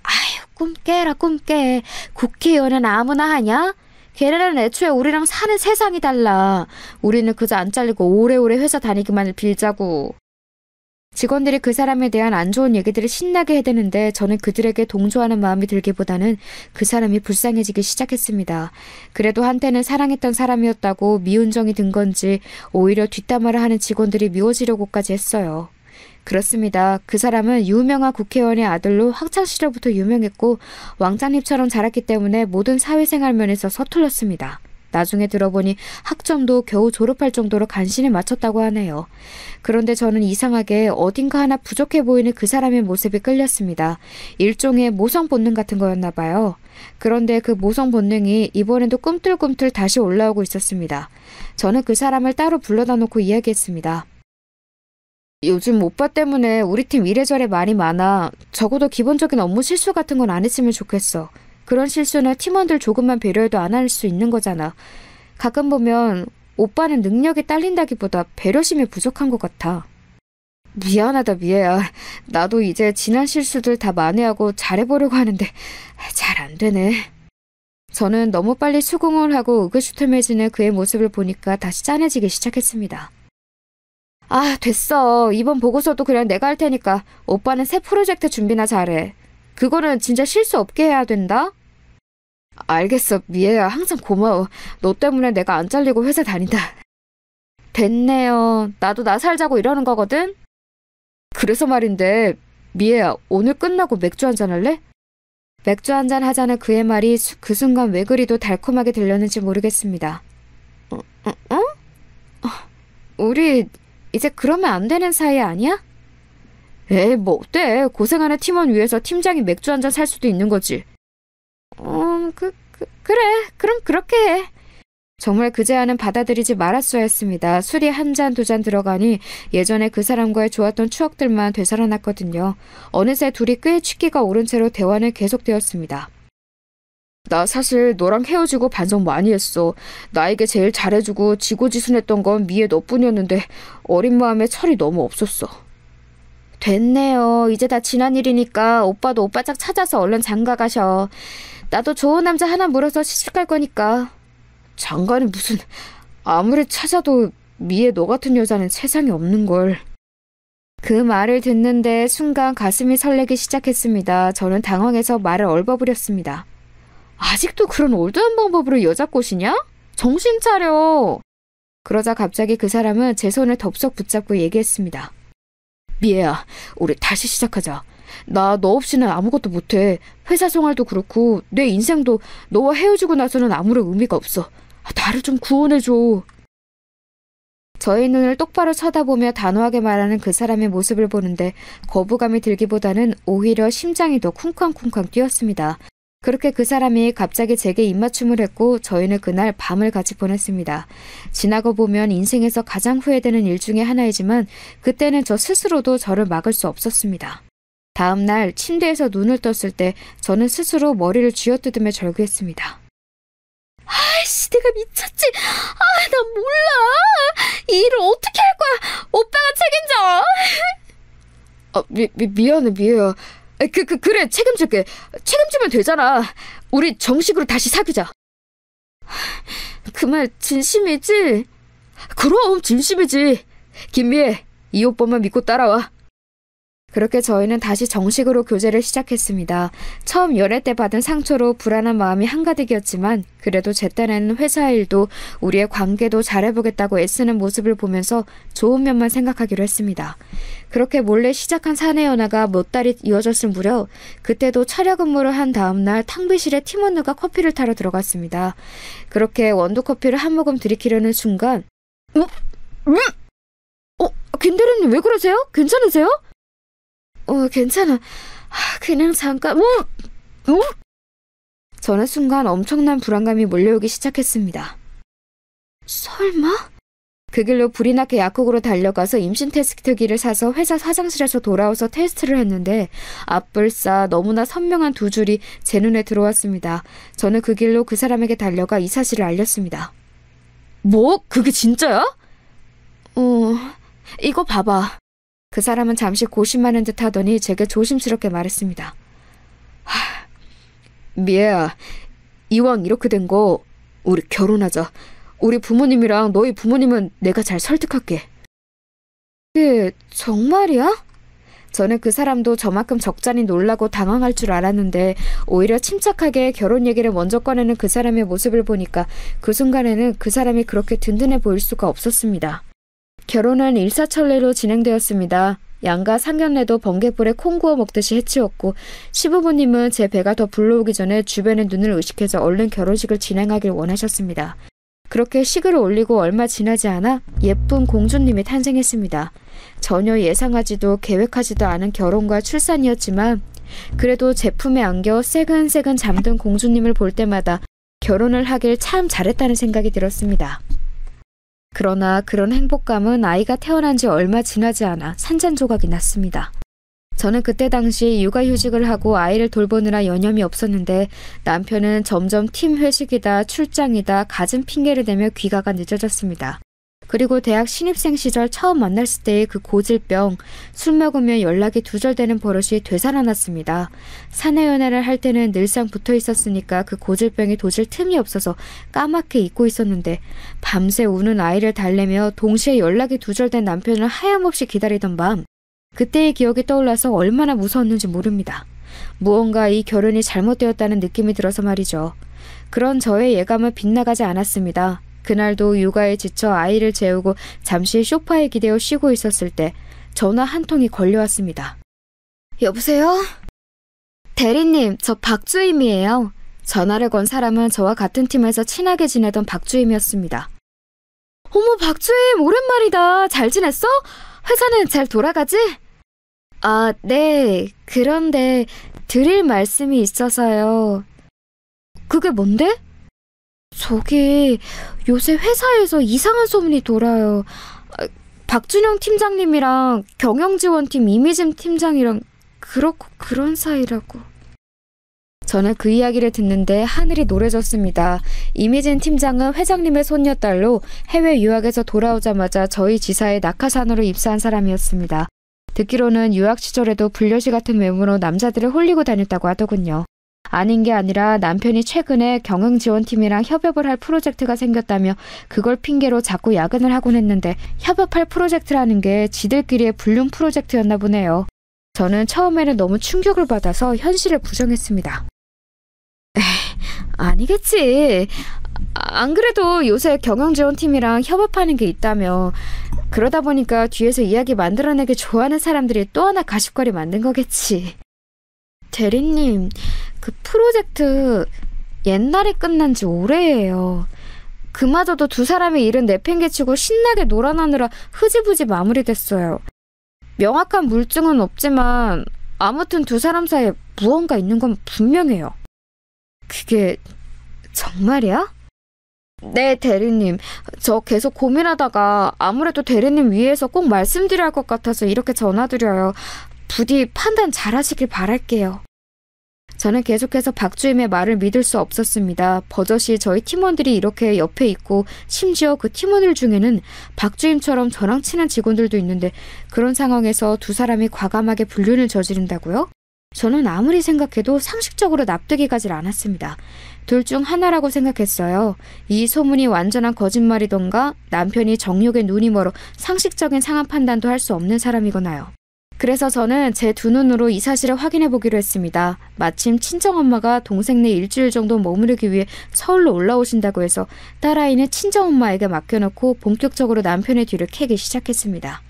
아휴, 꿈 깨라 꿈 깨. 국회의원은 아무나 하냐? 걔네는 애초에 우리랑 사는 세상이 달라. 우리는 그저 안 잘리고 오래오래 회사 다니기만을 빌자고. 직원들이 그 사람에 대한 안 좋은 얘기들을 신나게 해대는데 저는 그들에게 동조하는 마음이 들기보다는 그 사람이 불쌍해지기 시작했습니다. 그래도 한때는 사랑했던 사람이었다고 미운정이 든 건지 오히려 뒷담화를 하는 직원들이 미워지려고까지 했어요. 그렇습니다. 그 사람은 유명한 국회의원의 아들로 학창시절부터 유명했고 왕자님처럼 자랐기 때문에 모든 사회생활 면에서 서툴렀습니다. 나중에 들어보니 학점도 겨우 졸업할 정도로 간신히 맞췄다고 하네요. 그런데 저는 이상하게 어딘가 하나 부족해 보이는 그 사람의 모습이 끌렸습니다. 일종의 모성 본능 같은 거였나 봐요. 그런데 그 모성 본능이 이번에도 꿈틀꿈틀 다시 올라오고 있었습니다. 저는 그 사람을 따로 불러다 놓고 이야기했습니다. 요즘 오빠 때문에 우리 팀 이래저래 말이 많아. 적어도 기본적인 업무 실수 같은 건 안 했으면 좋겠어. 그런 실수는 팀원들 조금만 배려해도 안 할 수 있는 거잖아. 가끔 보면 오빠는 능력이 딸린다기보다 배려심이 부족한 것 같아. 미안하다 미애야. 나도 이제 지난 실수들 다 만회하고 잘해보려고 하는데 잘 안 되네. 저는 너무 빨리 수긍을 하고 의기소침해지는 그의 모습을 보니까 다시 짠해지기 시작했습니다. 아, 됐어. 이번 보고서도 그냥 내가 할 테니까 오빠는 새 프로젝트 준비나 잘해. 그거는 진짜 실수 없게 해야 된다? 알겠어, 미애야. 항상 고마워. 너 때문에 내가 안 잘리고 회사 다닌다. 됐네요. 나도 나 살자고 이러는 거거든? 그래서 말인데, 미애야, 오늘 끝나고 맥주 한잔 할래? 맥주 한잔 하자는 그의 말이 그 순간 왜 그리도 달콤하게 들렸는지 모르겠습니다. 우리 이제 그러면 안 되는 사이 아니야? 에이, 뭐 어때? 고생하는 팀원 위해서 팀장이 맥주 한잔 살 수도 있는 거지. 그래. 그럼 그렇게 해. 정말 그 제안은 받아들이지 말았어야 했습니다. 술이 한 잔, 두 잔 들어가니 예전에 그 사람과의 좋았던 추억들만 되살아났거든요. 어느새 둘이 꽤 취기가 오른 채로 대화는 계속되었습니다. 나 사실 너랑 헤어지고 반성 많이 했어. 나에게 제일 잘해주고 지고지순했던 건 미애 너뿐이었는데 어린 마음에 철이 너무 없었어. 됐네요. 이제 다 지난 일이니까 오빠도 오빠 짝 찾아서 얼른 장가 가셔. 나도 좋은 남자 하나 물어서 시집갈 거니까. 장가는 무슨. 아무리 찾아도 미애 너 같은 여자는 세상에 없는걸. 그 말을 듣는데 순간 가슴이 설레기 시작했습니다. 저는 당황해서 말을 얼버무렸습니다. 아직도 그런 올드한 방법으로 여자 꼬시냐? 정신 차려. 그러자 갑자기 그 사람은 제 손을 덥석 붙잡고 얘기했습니다. 미애야, 우리 다시 시작하자. 나 너 없이는 아무것도 못해. 회사 생활도 그렇고 내 인생도 너와 헤어지고 나서는 아무런 의미가 없어. 나를 좀 구원해줘. 저의 눈을 똑바로 쳐다보며 단호하게 말하는 그 사람의 모습을 보는데 거부감이 들기보다는 오히려 심장이 더 쿵쾅쿵쾅 뛰었습니다. 그렇게 그 사람이 갑자기 제게 입맞춤을 했고 저희는 그날 밤을 같이 보냈습니다. 지나고 보면 인생에서 가장 후회되는 일 중에 하나이지만 그때는 저 스스로도 저를 막을 수 없었습니다. 다음 날 침대에서 눈을 떴을 때 저는 스스로 머리를 쥐어뜯으며 절규했습니다. 아이씨, 내가 미쳤지? 나 몰라. 이 일을 어떻게 할 거야? 오빠가 책임져. 미안해, 미애야. 그래, 책임질게. 책임지면 되잖아. 우리 정식으로 다시 사귀자. 그 말 진심이지? 그럼 진심이지. 김미애, 이 오빠만 믿고 따라와. 그렇게 저희는 다시 정식으로 교제를 시작했습니다. 처음 연애 때 받은 상처로 불안한 마음이 한가득이었지만 그래도 제 딴에는 회사 일도 우리의 관계도 잘해보겠다고 애쓰는 모습을 보면서 좋은 면만 생각하기로 했습니다. 그렇게 몰래 시작한 사내 연애가 몇 달이 이어졌을 무렵 그때도 차려 근무를 한 다음 날 탕비실에 팀원누가 커피를 타러 들어갔습니다. 그렇게 원두커피를 한 모금 들이키려는 순간 김 대리님 왜 그러세요? 괜찮으세요? 괜찮아. 그냥 잠깐. 저는 순간 엄청난 불안감이 몰려오기 시작했습니다. 설마? 그 길로 불이 나게 약국으로 달려가서 임신 테스트기를 사서 회사 화장실에서 돌아와서 테스트를 했는데 앞불싸 너무나 선명한 두 줄이 제 눈에 들어왔습니다. 저는 그 길로 그 사람에게 달려가 이 사실을 알렸습니다. 뭐? 그게 진짜야? 이거 봐봐. 그 사람은 잠시 고심하는 듯 하더니 제게 조심스럽게 말했습니다. 미애야, 이왕 이렇게 된 거 우리 결혼하자. 우리 부모님이랑 너희 부모님은 내가 잘 설득할게. 그게 정말이야? 저는 그 사람도 저만큼 적잖이 놀라고 당황할 줄 알았는데 오히려 침착하게 결혼 얘기를 먼저 꺼내는 그 사람의 모습을 보니까 그 순간에는 그 사람이 그렇게 든든해 보일 수가 없었습니다. 결혼은 일사천리로 진행되었습니다. 양가 상견례도 번갯불에 콩 구워 먹듯이 해치웠고 시부모님은 제 배가 더 불러오기 전에 주변의 눈을 의식해서 얼른 결혼식을 진행하길 원하셨습니다. 그렇게 식을 올리고 얼마 지나지 않아 예쁜 공주님이 탄생했습니다. 전혀 예상하지도 계획하지도 않은 결혼과 출산이었지만 그래도 제 품에 안겨 새근새근 잠든 공주님을 볼 때마다 결혼을 하길 참 잘했다는 생각이 들었습니다. 그러나 그런 행복감은 아이가 태어난 지 얼마 지나지 않아 산산조각이 났습니다. 저는 그때 당시 육아휴직을 하고 아이를 돌보느라 여념이 없었는데 남편은 점점 팀 회식이다 출장이다 갖은 핑계를 대며 귀가가 늦어졌습니다. 그리고 대학 신입생 시절 처음 만났을 때의 그 고질병, 술 먹으면 연락이 두절되는 버릇이 되살아났습니다. 사내 연애를 할 때는 늘상 붙어 있었으니까 그 고질병이 도질 틈이 없어서 까맣게 잊고 있었는데 밤새 우는 아이를 달래며 동시에 연락이 두절된 남편을 하염없이 기다리던 밤, 그때의 기억이 떠올라서 얼마나 무서웠는지 모릅니다. 무언가 이 결혼이 잘못되었다는 느낌이 들어서 말이죠. 그런 저의 예감은 빗나가지 않았습니다. 그날도 육아에 지쳐 아이를 재우고 잠시 소파에 기대어 쉬고 있었을 때 전화 한 통이 걸려왔습니다. 여보세요? 대리님, 저 박주임이에요. 전화를 건 사람은 저와 같은 팀에서 친하게 지내던 박주임이었습니다. 어머, 박주임, 오랜만이다. 잘 지냈어? 회사는 잘 돌아가지? 아, 네. 그런데 드릴 말씀이 있어서요. 그게 뭔데? 저기 요새 회사에서 이상한 소문이 돌아요. 박준영 팀장님이랑 경영지원팀 이미진 팀장이랑 그렇고 그런 사이라고. 저는 그 이야기를 듣는데 하늘이 노래졌습니다. 이미진 팀장은 회장님의 손녀딸로 해외 유학에서 돌아오자마자 저희 지사에 낙하산으로 입사한 사람이었습니다. 듣기로는 유학 시절에도 불려시 같은 외모로 남자들을 홀리고 다녔다고 하더군요. 아닌 게 아니라 남편이 최근에 경영지원팀이랑 협업을 할 프로젝트가 생겼다며 그걸 핑계로 자꾸 야근을 하곤 했는데 협업할 프로젝트라는 게 지들끼리의 불륜 프로젝트였나 보네요. 저는 처음에는 너무 충격을 받아서 현실을 부정했습니다. 에이, 아니겠지. 안 그래도 요새 경영지원팀이랑 협업하는 게 있다며. 그러다 보니까 뒤에서 이야기 만들어내기 좋아하는 사람들이 또 하나 가십거리 만든 거겠지. 대리님, 그 프로젝트 옛날에 끝난 지 오래예요. 그마저도 두 사람의 일은 내팽개치고 신나게 놀아나느라 흐지부지 마무리됐어요. 명확한 물증은 없지만 아무튼 두 사람 사이에 무언가 있는 건 분명해요. 그게 정말이야? 네, 대리님. 저 계속 고민하다가 아무래도 대리님 위해서 꼭 말씀드려야 할 것 같아서 이렇게 전화드려요. 부디 판단 잘하시길 바랄게요. 저는 계속해서 박주임의 말을 믿을 수 없었습니다. 버젓이 저희 팀원들이 이렇게 옆에 있고 심지어 그 팀원들 중에는 박주임처럼 저랑 친한 직원들도 있는데 그런 상황에서 두 사람이 과감하게 불륜을 저지른다고요? 저는 아무리 생각해도 상식적으로 납득이 가질 않았습니다. 둘 중 하나라고 생각했어요. 이 소문이 완전한 거짓말이던가 남편이 정욕에 눈이 멀어 상식적인 상황 판단도 할 수 없는 사람이거나요. 그래서 저는 제 두 눈으로 이 사실을 확인해 보기로 했습니다. 마침 친정엄마가 동생네 일주일 정도 머무르기 위해 서울로 올라오신다고 해서 딸아이는 친정엄마에게 맡겨놓고 본격적으로 남편의 뒤를 캐기 시작했습니다.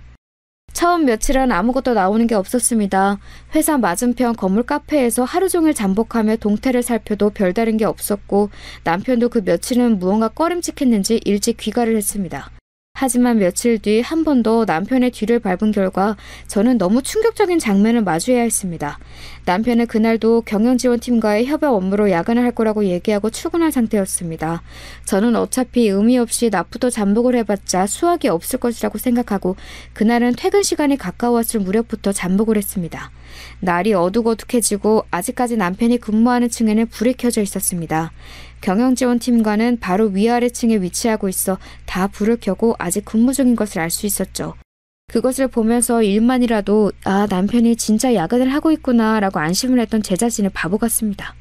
처음 며칠은 아무것도 나오는 게 없었습니다. 회사 맞은편 건물 카페에서 하루 종일 잠복하며 동태를 살펴도 별다른 게 없었고 남편도 그 며칠은 무언가 꺼림칙했는지 일찍 귀가를 했습니다. 하지만 며칠 뒤 한 번 더 남편의 뒤를 밟은 결과 저는 너무 충격적인 장면을 마주해야 했습니다. 남편은 그날도 경영지원팀과의 협업 업무로 야근을 할 거라고 얘기하고 출근할 상태였습니다. 저는 어차피 의미 없이 낮부터 잠복을 해봤자 수확이 없을 것이라고 생각하고 그날은 퇴근 시간이 가까웠을 무렵부터 잠복을 했습니다. 날이 어둑어둑해지고 아직까지 남편이 근무하는 층에는 불이 켜져 있었습니다. 경영지원팀과는 바로 위아래층에 위치하고 있어 다 불을 켜고 아직 근무 중인 것을 알 수 있었죠. 그것을 보면서 일만이라도 남편이 진짜 야근을 하고 있구나 라고 안심을 했던 제 자신을 바보 같습니다.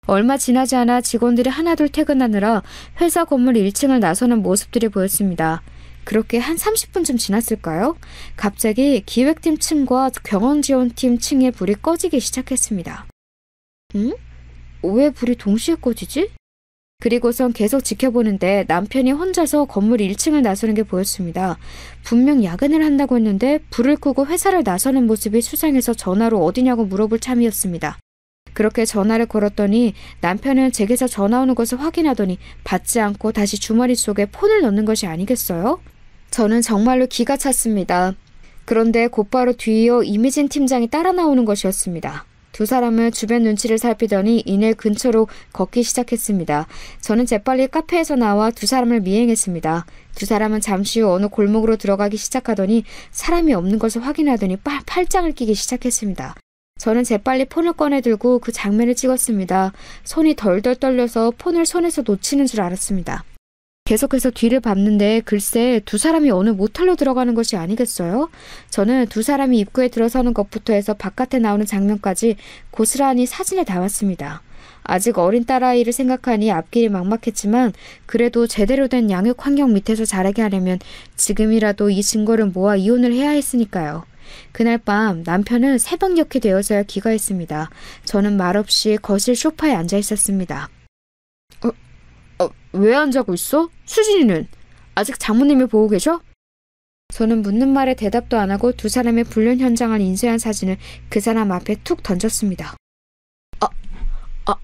얼마 지나지 않아 직원들이 하나둘 퇴근하느라 회사 건물 1층을 나서는 모습들이 보였습니다. 그렇게 한 30분쯤 지났을까요? 갑자기 기획팀 층과 경영지원팀 층의 불이 꺼지기 시작했습니다. 왜 불이 동시에 꺼지지? 그리고선 계속 지켜보는데 남편이 혼자서 건물 1층을 나서는 게 보였습니다. 분명 야근을 한다고 했는데 불을 끄고 회사를 나서는 모습이 수상해서 전화로 어디냐고 물어볼 참이었습니다. 그렇게 전화를 걸었더니 남편은 제게서 전화 오는 것을 확인하더니 받지 않고 다시 주머니 속에 폰을 넣는 것이 아니겠어요? 저는 정말로 기가 찼습니다. 그런데 곧바로 뒤이어 이미진 팀장이 따라 나오는 것이었습니다. 두 사람은 주변 눈치를 살피더니 이내 근처로 걷기 시작했습니다. 저는 재빨리 카페에서 나와 두 사람을 미행했습니다. 두 사람은 잠시 후 어느 골목으로 들어가기 시작하더니 사람이 없는 것을 확인하더니 팔짱을 끼기 시작했습니다. 저는 재빨리 폰을 꺼내 들고 그 장면을 찍었습니다. 손이 덜덜 떨려서 폰을 손에서 놓치는 줄 알았습니다. 계속해서 뒤를 봤는데 글쎄 두 사람이 어느 모텔로 들어가는 것이 아니겠어요? 저는 두 사람이 입구에 들어서는 것부터 해서 바깥에 나오는 장면까지 고스란히 사진에 담았습니다. 아직 어린 딸아이를 생각하니 앞길이 막막했지만 그래도 제대로 된 양육 환경 밑에서 자라게 하려면 지금이라도 이 증거를 모아 이혼을 해야 했으니까요. 그날 밤 남편은 새벽녘이 되어서야 귀가했습니다. 저는 말없이 거실 소파에 앉아 있었습니다. 왜 안 자고 있어? 수진이는? 아직 장모님이 보고 계셔? 저는 묻는 말에 대답도 안 하고 두 사람의 불륜 현장을 인쇄한 사진을 그 사람 앞에 툭 던졌습니다.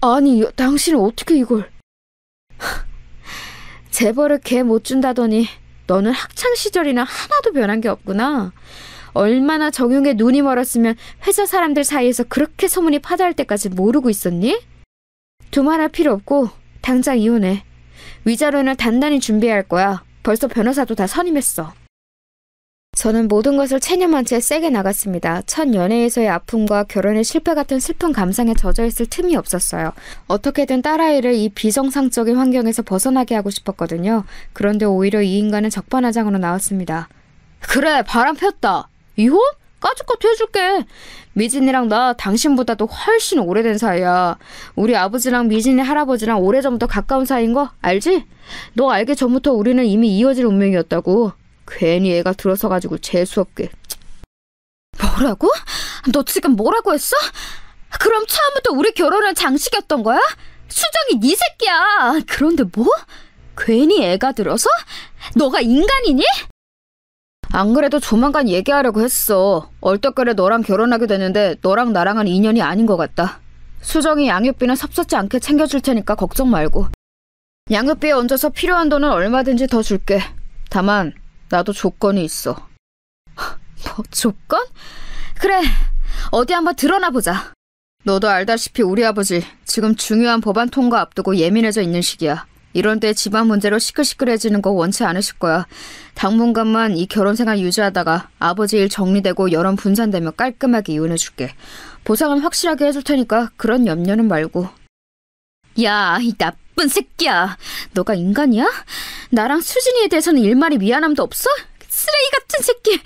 아니, 당신은 어떻게 이걸... 재벌을 개 못 준다더니 너는 학창시절이나 하나도 변한 게 없구나. 얼마나 정용에 눈이 멀었으면 회사 사람들 사이에서 그렇게 소문이 파다할 때까지 모르고 있었니? 두말할 필요 없고 당장 이혼해. 위자료는 단단히 준비해야 할 거야. 벌써 변호사도 다 선임했어. 저는 모든 것을 체념한 채 세게 나갔습니다. 첫 연애에서의 아픔과 결혼의 실패 같은 슬픈 감상에 젖어있을 틈이 없었어요. 어떻게든 딸아이를 이 비정상적인 환경에서 벗어나게 하고 싶었거든요. 그런데 오히려 이 인간은 적반하장으로 나왔습니다. 그래, 바람 폈다. 이혼? 까짓것 해줄게. 미진이랑 나 당신보다도 훨씬 오래된 사이야. 우리 아버지랑 미진이 할아버지랑 오래전부터 가까운 사이인 거 알지? 너 알기 전부터 우리는 이미 이어질 운명이었다고. 괜히 애가 들어서가지고 재수없게. 뭐라고? 너 지금 뭐라고 했어? 그럼 처음부터 우리 결혼은 장식이었던 거야? 수정이 네 새끼야. 그런데 뭐? 괜히 애가 들어서? 너가 인간이니? 안 그래도 조만간 얘기하려고 했어. 얼떨결에 너랑 결혼하게 되는데 너랑 나랑은 인연이 아닌 것 같다. 수정이 양육비는 섭섭지 않게 챙겨줄 테니까 걱정 말고. 양육비에 얹어서 필요한 돈은 얼마든지 더 줄게. 다만 나도 조건이 있어. 뭐 조건? 그래, 어디 한번 드러나 보자. 너도 알다시피 우리 아버지 지금 중요한 법안 통과 앞두고 예민해져 있는 시기야. 이런 때 집안 문제로 시끌시끌해지는 거 원치 않으실 거야. 당분간만 이 결혼생활 유지하다가 아버지 일 정리되고 여론 분산되면 깔끔하게 이혼해줄게. 보상은 확실하게 해줄 테니까 그런 염려는 말고. 야, 이 나쁜 새끼야. 너가 인간이야? 나랑 수진이에 대해서는 일말의 미안함도 없어? 쓰레기 같은 새끼.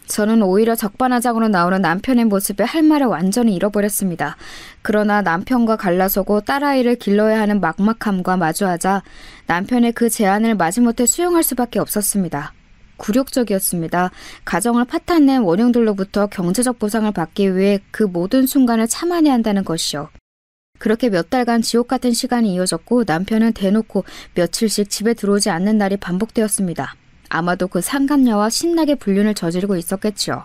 저는 오히려 적반하장으로 나오는 남편의 모습에 할 말을 완전히 잃어버렸습니다. 그러나 남편과 갈라서고 딸아이를 길러야 하는 막막함과 마주하자 남편의 그 제안을 마지못해 수용할 수밖에 없었습니다. 굴욕적이었습니다. 가정을 파탄낸 원흉들로부터 경제적 보상을 받기 위해 그 모든 순간을 참아내야 한다는 것이요. 그렇게 몇 달간 지옥 같은 시간이 이어졌고 남편은 대놓고 며칠씩 집에 들어오지 않는 날이 반복되었습니다. 아마도 그 상간녀와 신나게 불륜을 저지르고 있었겠죠.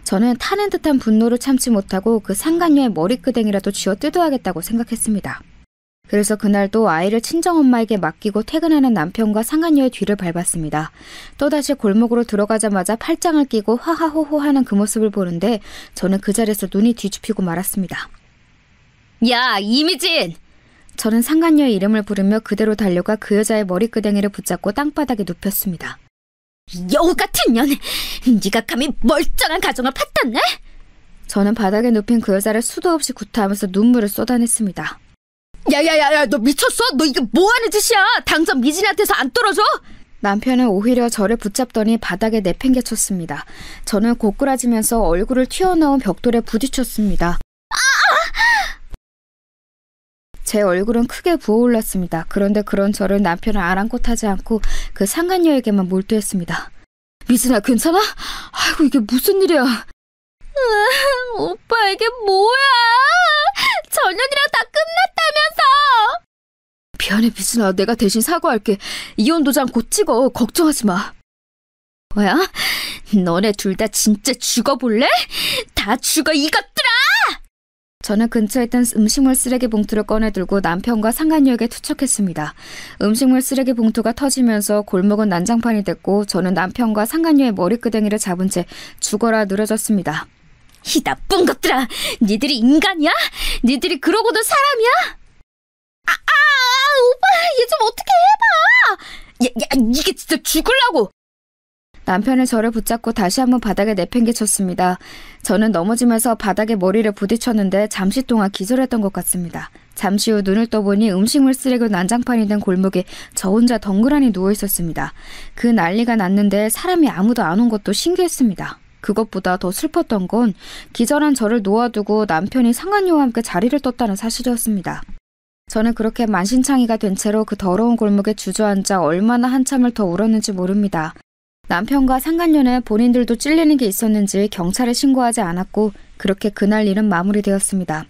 저는 타는 듯한 분노를 참지 못하고 그 상간녀의 머리끄댕이라도 쥐어 뜯어야겠다고 생각했습니다. 그래서 그날도 아이를 친정엄마에게 맡기고 퇴근하는 남편과 상간녀의 뒤를 밟았습니다. 또다시 골목으로 들어가자마자 팔짱을 끼고 하하호호 하는 그 모습을 보는데 저는 그 자리에서 눈이 뒤집히고 말았습니다. 야, 이미진! 저는 상간녀의 이름을 부르며 그대로 달려가 그 여자의 머리끄댕이를 붙잡고 땅바닥에 눕혔습니다. 여우 같은 년! 네가 감히 멀쩡한 가정을 파탄내? 저는 바닥에 눕힌 그 여자를 수도 없이 구타하면서 눈물을 쏟아냈습니다. 야야야야, 너 미쳤어? 너 이게 뭐하는 짓이야? 당장 미진이한테서 안 떨어져? 남편은 오히려 저를 붙잡더니 바닥에 내팽개쳤습니다. 저는 고꾸라지면서 얼굴을 튀어나온 벽돌에 부딪혔습니다. 제 얼굴은 크게 부어올랐습니다. 그런데 그런 저를 남편은 아랑곳하지 않고 그 상간녀에게만 몰두했습니다. 미진아, 괜찮아? 아이고, 이게 무슨 일이야? 오빠, 이게 뭐야? 전현이랑 다 끝났다면서! 미안해, 미진아. 내가 대신 사과할게. 이혼 도장 곧 찍어. 걱정하지 마. 뭐야? 너네 둘 다 진짜 죽어볼래? 다 죽어, 이것들아! 저는 근처에 있던 음식물 쓰레기 봉투를 꺼내들고 남편과 상간녀에게 투척했습니다. 음식물 쓰레기 봉투가 터지면서 골목은 난장판이 됐고 저는 남편과 상간녀의 머리끄댕이를 잡은 채 죽어라 늘어졌습니다. 이 나쁜 것들아! 니들이 인간이야? 니들이 그러고도 사람이야? 오빠, 얘 좀 어떻게 해봐! 야, 이게 진짜 죽으려고! 남편은 저를 붙잡고 다시 한번 바닥에 내팽개쳤습니다. 저는 넘어지면서 바닥에 머리를 부딪혔는데 잠시 동안 기절했던 것 같습니다. 잠시 후 눈을 떠보니 음식물 쓰레기 난장판이 된 골목에 저 혼자 덩그러니 누워있었습니다. 그 난리가 났는데 사람이 아무도 안 온 것도 신기했습니다. 그것보다 더 슬펐던 건 기절한 저를 놓아두고 남편이 상간녀와 함께 자리를 떴다는 사실이었습니다. 저는 그렇게 만신창이가 된 채로 그 더러운 골목에 주저앉아 얼마나 한참을 더 울었는지 모릅니다. 남편과 상간녀는 본인들도 찔리는 게 있었는지 경찰에 신고하지 않았고 그렇게 그날 일은 마무리되었습니다.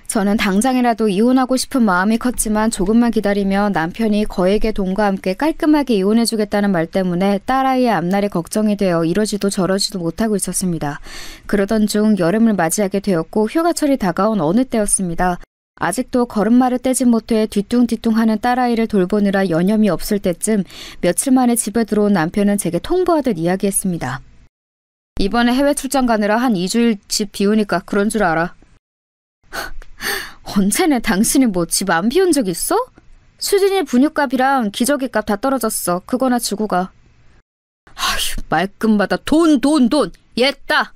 저는 당장이라도 이혼하고 싶은 마음이 컸지만 조금만 기다리며 남편이 거액의 돈과 함께 깔끔하게 이혼해주겠다는 말 때문에 딸아이의 앞날이 걱정이 되어 이러지도 저러지도 못하고 있었습니다. 그러던 중 여름을 맞이하게 되었고 휴가철이 다가온 어느 때였습니다. 아직도 걸음마를 떼지 못해 뒤뚱뒤뚱하는 딸아이를 돌보느라 여념이 없을 때쯤 며칠 만에 집에 들어온 남편은 제게 통보하듯 이야기했습니다. 이번에 해외 출장 가느라 한 2주일 집 비우니까 그런 줄 알아. 언제네 당신이 뭐 집 안 비운 적 있어? 수진이 분유값이랑 기저귀값 다 떨어졌어. 그거나 주고 가. 아휴, 말끝마다 돈! 얘따!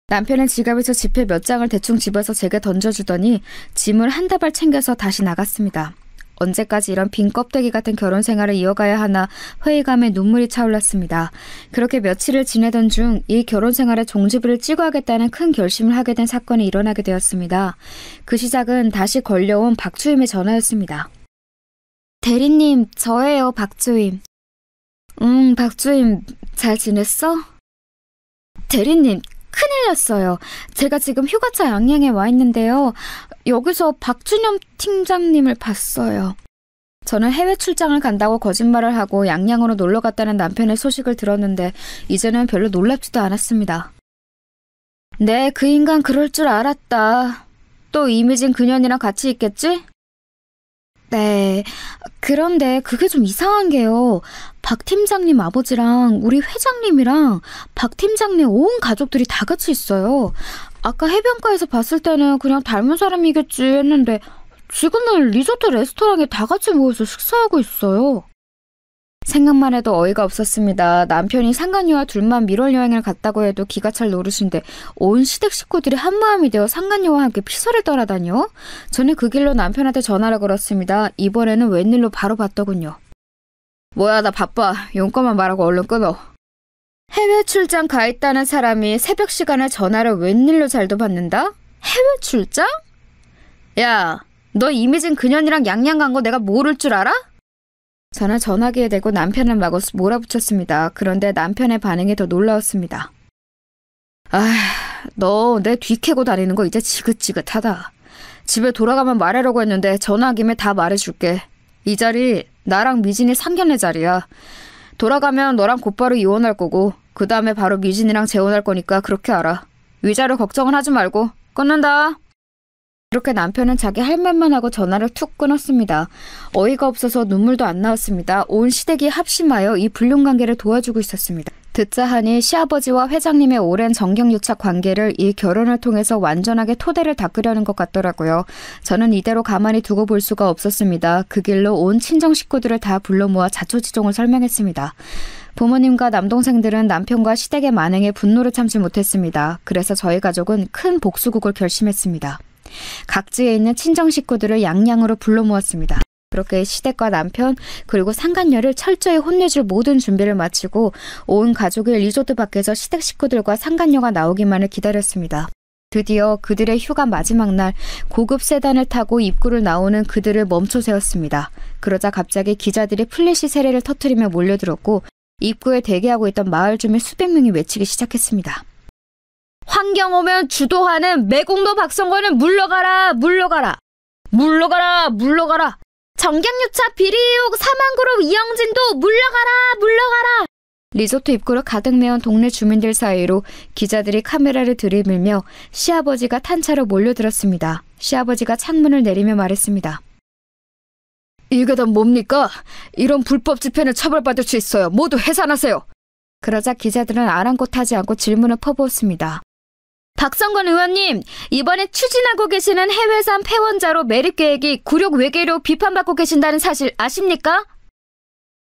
남편은 지갑에서 지폐 몇 장을 대충 집어서 제게 던져주더니 짐을 한 다발 챙겨서 다시 나갔습니다. 언제까지 이런 빈 껍데기 같은 결혼 생활을 이어가야 하나 회의감에 눈물이 차올랐습니다. 그렇게 며칠을 지내던 중 이 결혼 생활에 종지부를 찍어야겠다는 큰 결심을 하게 된 사건이 일어나게 되었습니다. 그 시작은 다시 걸려온 박주임의 전화였습니다. 대리님, 저예요, 박주임. 박주임, 잘 지냈어? 대리님, 큰일 났어요. 제가 지금 휴가차 양양에 와 있는데요. 여기서 박준영 팀장님을 봤어요. 저는 해외 출장을 간다고 거짓말을 하고 양양으로 놀러 갔다는 남편의 소식을 들었는데 이제는 별로 놀랍지도 않았습니다. 네, 그 인간 그럴 줄 알았다. 또 이미진 그년이랑 같이 있겠지? 네, 그런데 그게 좀 이상한 게요. 박 팀장님 아버지랑 우리 회장님이랑 박 팀장님 온 가족들이 다 같이 있어요. 아까 해변가에서 봤을 때는 그냥 닮은 사람이겠지 했는데 지금은 리조트 레스토랑에 다 같이 모여서 식사하고 있어요. 생각만 해도 어이가 없었습니다. 남편이 상간녀와 둘만 밀월 여행을 갔다고 해도 기가 찰 노릇인데 온 시댁 식구들이 한마음이 되어 상간녀와 함께 피서를 떠나다녀? 저는 그 길로 남편한테 전화를 걸었습니다. 이번에는 웬일로 바로 받더군요. 뭐야, 나 바빠. 용건만 말하고 얼른 끊어. 해외 출장 가 있다는 사람이 새벽 시간에 전화를 웬일로 잘도 받는다? 해외 출장? 야, 너 이미진 그년이랑 양양 간 거 내가 모를 줄 알아? 저는 전화기에 대고 남편을 마구 몰아붙였습니다. 그런데 남편의 반응이 더 놀라웠습니다. 너 내 뒤 캐고 다니는 거 이제 지긋지긋하다. 집에 돌아가면 말하려고 했는데 전화 김에 다 말해줄게. 이 자리 나랑 미진이 상견례 자리야. 돌아가면 너랑 곧바로 이혼할 거고 그 다음에 바로 미진이랑 재혼할 거니까 그렇게 알아. 위자료 걱정은 하지 말고 끊는다. 그렇게 남편은 자기 할 말만 하고 전화를 툭 끊었습니다. 어이가 없어서 눈물도 안 나왔습니다. 온 시댁이 합심하여 이 불륜관계를 도와주고 있었습니다. 듣자 하니 시아버지와 회장님의 오랜 정경유착 관계를 이 결혼을 통해서 완전하게 토대를 닦으려는 것 같더라고요. 저는 이대로 가만히 두고 볼 수가 없었습니다. 그 길로 온 친정 식구들을 다 불러 모아 자초지종을 설명했습니다. 부모님과 남동생들은 남편과 시댁의 만행에 분노를 참지 못했습니다. 그래서 저희 가족은 큰 복수국을 결심했습니다. 각지에 있는 친정 식구들을 양양으로 불러 모았습니다. 그렇게 시댁과 남편 그리고 상간녀를 철저히 혼내줄 모든 준비를 마치고 온 가족이 리조트 밖에서 시댁 식구들과 상간녀가 나오기만을 기다렸습니다. 드디어 그들의 휴가 마지막 날 고급 세단을 타고 입구를 나오는 그들을 멈춰 세웠습니다. 그러자 갑자기 기자들이 플래시 세례를 터뜨리며 몰려들었고 입구에 대기하고 있던 마을 주민 수백 명이 외치기 시작했습니다. 환경 오면 주도하는 매공도 박성권은 물러가라, 물러가라, 물러가라, 물러가라. 정경유착 비리의혹 사망그룹 이영진도 물러가라, 물러가라. 리조트 입구를 가득 메운 동네 주민들 사이로 기자들이 카메라를 들이밀며 시아버지가 탄차로 몰려들었습니다. 시아버지가 창문을 내리며 말했습니다. 이게 다 뭡니까? 이런 불법 집회는 처벌받을 수 있어요. 모두 해산하세요. 그러자 기자들은 아랑곳하지 않고 질문을 퍼부었습니다. 박성권 의원님, 이번에 추진하고 계시는 해외산 폐원자로 매립 계획이 굴욕 외계로 비판받고 계신다는 사실 아십니까?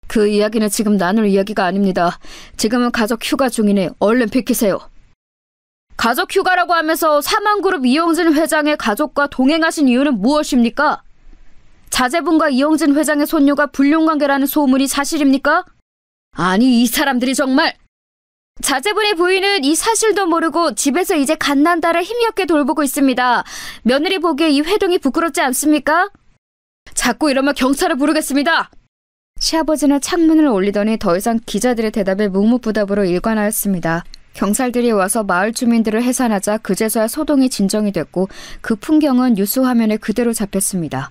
그 이야기는 지금 나눌 이야기가 아닙니다. 지금은 가족 휴가 중이니 얼른 비키세요. 가족 휴가라고 하면서 사망그룹 이영진 회장의 가족과 동행하신 이유는 무엇입니까? 자제분과 이영진 회장의 손녀가 불륜관계라는 소문이 사실입니까? 아니, 이 사람들이 정말... 자제분의 부인은 이 사실도 모르고 집에서 이제 갓난딸을 힘겹게 돌보고 있습니다. 며느리 보기에 이 회동이 부끄럽지 않습니까? 자꾸 이러면 경찰을 부르겠습니다. 시아버지는 창문을 올리더니 더 이상 기자들의 대답에 묵묵부답으로 일관하였습니다. 경찰들이 와서 마을 주민들을 해산하자 그제서야 소동이 진정이 됐고 그 풍경은 뉴스 화면에 그대로 잡혔습니다.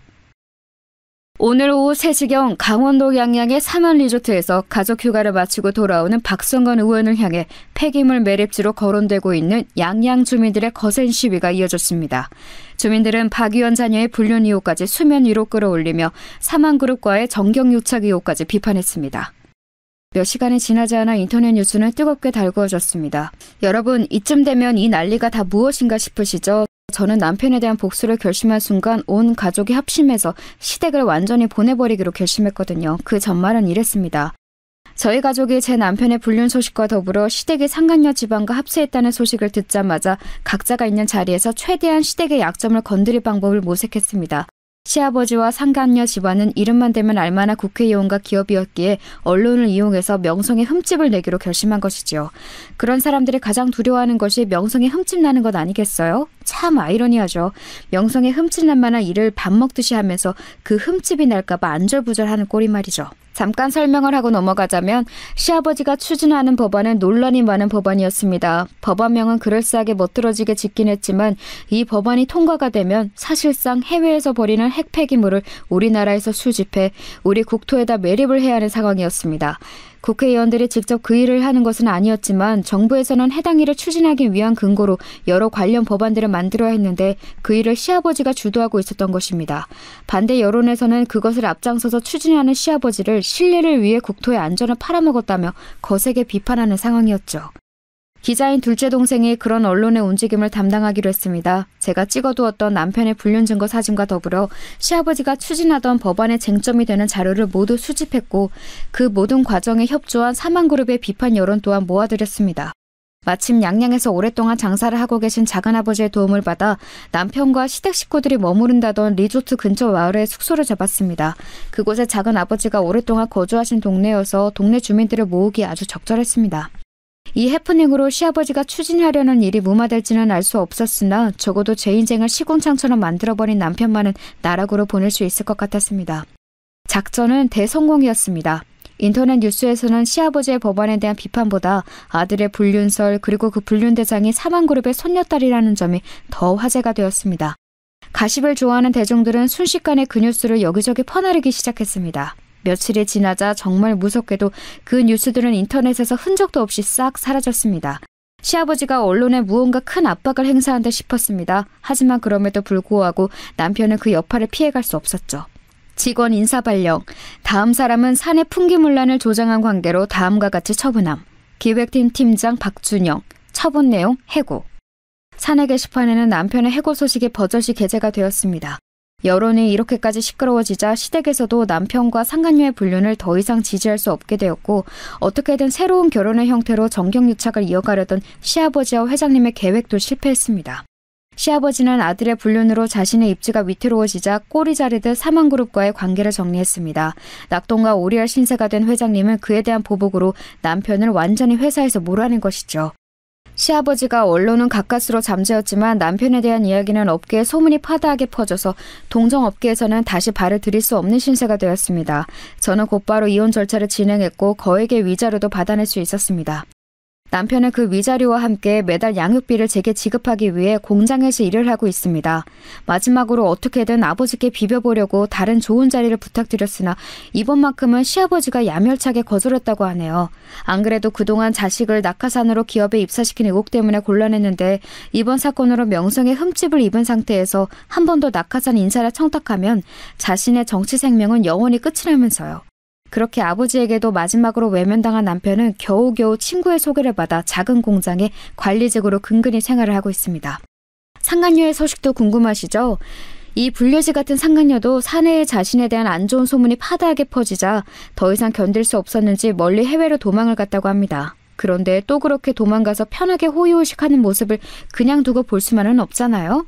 오늘 오후 3시경 강원도 양양의 삼원 리조트에서 가족 휴가를 마치고 돌아오는 박성건 의원을 향해 폐기물 매립지로 거론되고 있는 양양 주민들의 거센 시위가 이어졌습니다. 주민들은 박 의원 자녀의 불륜 의혹까지 수면 위로 끌어올리며 사망그룹과의 정경유착 의혹까지 비판했습니다. 몇 시간이 지나지 않아 인터넷 뉴스는 뜨겁게 달구어졌습니다. 여러분, 이쯤 되면 이 난리가 다 무엇인가 싶으시죠? 저는 남편에 대한 복수를 결심한 순간 온 가족이 합심해서 시댁을 완전히 보내버리기로 결심했거든요. 그 전말은 이랬습니다. 저희 가족이 제 남편의 불륜 소식과 더불어 시댁이 상간녀 집안과 합세했다는 소식을 듣자마자 각자가 있는 자리에서 최대한 시댁의 약점을 건드릴 방법을 모색했습니다. 시아버지와 상간녀 집안은 이름만 대면 알만한 국회의원과 기업이었기에 언론을 이용해서 명성에 흠집을 내기로 결심한 것이지요. 그런 사람들이 가장 두려워하는 것이 명성에 흠집 나는 것 아니겠어요? 참 아이러니하죠. 명성에 흠집 날 만한 일을 밥 먹듯이 하면서 그 흠집이 날까봐 안절부절하는 꼴이 말이죠. 잠깐 설명을 하고 넘어가자면 시아버지가 추진하는 법안은 논란이 많은 법안이었습니다. 법안명은 그럴싸하게 멋들어지게 짓긴 했지만 이 법안이 통과가 되면 사실상 해외에서 버리는 핵폐기물을 우리나라에서 수집해 우리 국토에다 매립을 해야 하는 상황이었습니다. 국회의원들이 직접 그 일을 하는 것은 아니었지만 정부에서는 해당 일을 추진하기 위한 근거로 여러 관련 법안들을 만들어야 했는데 그 일을 시아버지가 주도하고 있었던 것입니다. 반대 여론에서는 그것을 앞장서서 추진하는 시아버지를 신뢰를 위해 국토의 안전을 팔아먹었다며 거세게 비판하는 상황이었죠. 기자인 둘째 동생이 그런 언론의 움직임을 담당하기로 했습니다. 제가 찍어두었던 남편의 불륜 증거 사진과 더불어 시아버지가 추진하던 법안의 쟁점이 되는 자료를 모두 수집했고 그 모든 과정에 협조한 사망그룹의 비판 여론 또한 모아드렸습니다. 마침 양양에서 오랫동안 장사를 하고 계신 작은아버지의 도움을 받아 남편과 시댁 식구들이 머무른다던 리조트 근처 마을에 숙소를 잡았습니다. 그곳에 작은아버지가 오랫동안 거주하신 동네여서 동네 주민들을 모으기 아주 적절했습니다. 이 해프닝으로 시아버지가 추진하려는 일이 무마될지는 알 수 없었으나 적어도 제 인생을 시궁창처럼 만들어버린 남편만은 나락으로 보낼 수 있을 것 같았습니다. 작전은 대성공이었습니다. 인터넷 뉴스에서는 시아버지의 법안에 대한 비판보다 아들의 불륜설 그리고 그 불륜 대상이 사망그룹의 손녀딸이라는 점이 더 화제가 되었습니다. 가십을 좋아하는 대중들은 순식간에 그 뉴스를 여기저기 퍼나르기 시작했습니다. 며칠이 지나자 정말 무섭게도 그 뉴스들은 인터넷에서 흔적도 없이 싹 사라졌습니다. 시아버지가 언론에 무언가 큰 압박을 행사한 듯 싶었습니다. 하지만 그럼에도 불구하고 남편은 그 여파를 피해갈 수 없었죠. 직원 인사 발령. 다음 사람은 사내 풍기문란을 조장한 관계로 다음과 같이 처분함. 기획팀 팀장 박준영. 처분 내용 해고. 사내 게시판에는 남편의 해고 소식이 버젓이 게재가 되었습니다. 여론이 이렇게까지 시끄러워지자 시댁에서도 남편과 상간녀의 불륜을 더 이상 지지할 수 없게 되었고 어떻게든 새로운 결혼의 형태로 정경유착을 이어가려던 시아버지와 회장님의 계획도 실패했습니다. 시아버지는 아들의 불륜으로 자신의 입지가 위태로워지자 꼬리 자르듯 사망그룹과의 관계를 정리했습니다. 낙동과 오리알 신세가 된 회장님은 그에 대한 보복으로 남편을 완전히 회사에서 몰아낸 것이죠. 시아버지가 언론은 가까스로 잠재웠지만 남편에 대한 이야기는 업계에 소문이 파다하게 퍼져서 동정업계에서는 다시 발을 들일 수 없는 신세가 되었습니다. 저는 곧바로 이혼 절차를 진행했고 거액의 위자료도 받아낼 수 있었습니다. 남편은 그 위자료와 함께 매달 양육비를 제게 지급하기 위해 공장에서 일을 하고 있습니다. 마지막으로 어떻게든 아버지께 비벼보려고 다른 좋은 자리를 부탁드렸으나 이번만큼은 시아버지가 야멸차게 거절했다고 하네요. 안 그래도 그동안 자식을 낙하산으로 기업에 입사시킨 의혹 때문에 곤란했는데 이번 사건으로 명성에 흠집을 입은 상태에서 한 번 더 낙하산 인사를 청탁하면 자신의 정치 생명은 영원히 끝이라면서요. 그렇게 아버지에게도 마지막으로 외면당한 남편은 겨우겨우 친구의 소개를 받아 작은 공장에 관리직으로 근근히 생활을 하고 있습니다. 상간녀의 소식도 궁금하시죠? 이 불려지 같은 상간녀도 사내에 자신에 대한 안 좋은 소문이 파다하게 퍼지자 더 이상 견딜 수 없었는지 멀리 해외로 도망을 갔다고 합니다. 그런데 또 그렇게 도망가서 편하게 호의호식하는 모습을 그냥 두고 볼 수만은 없잖아요?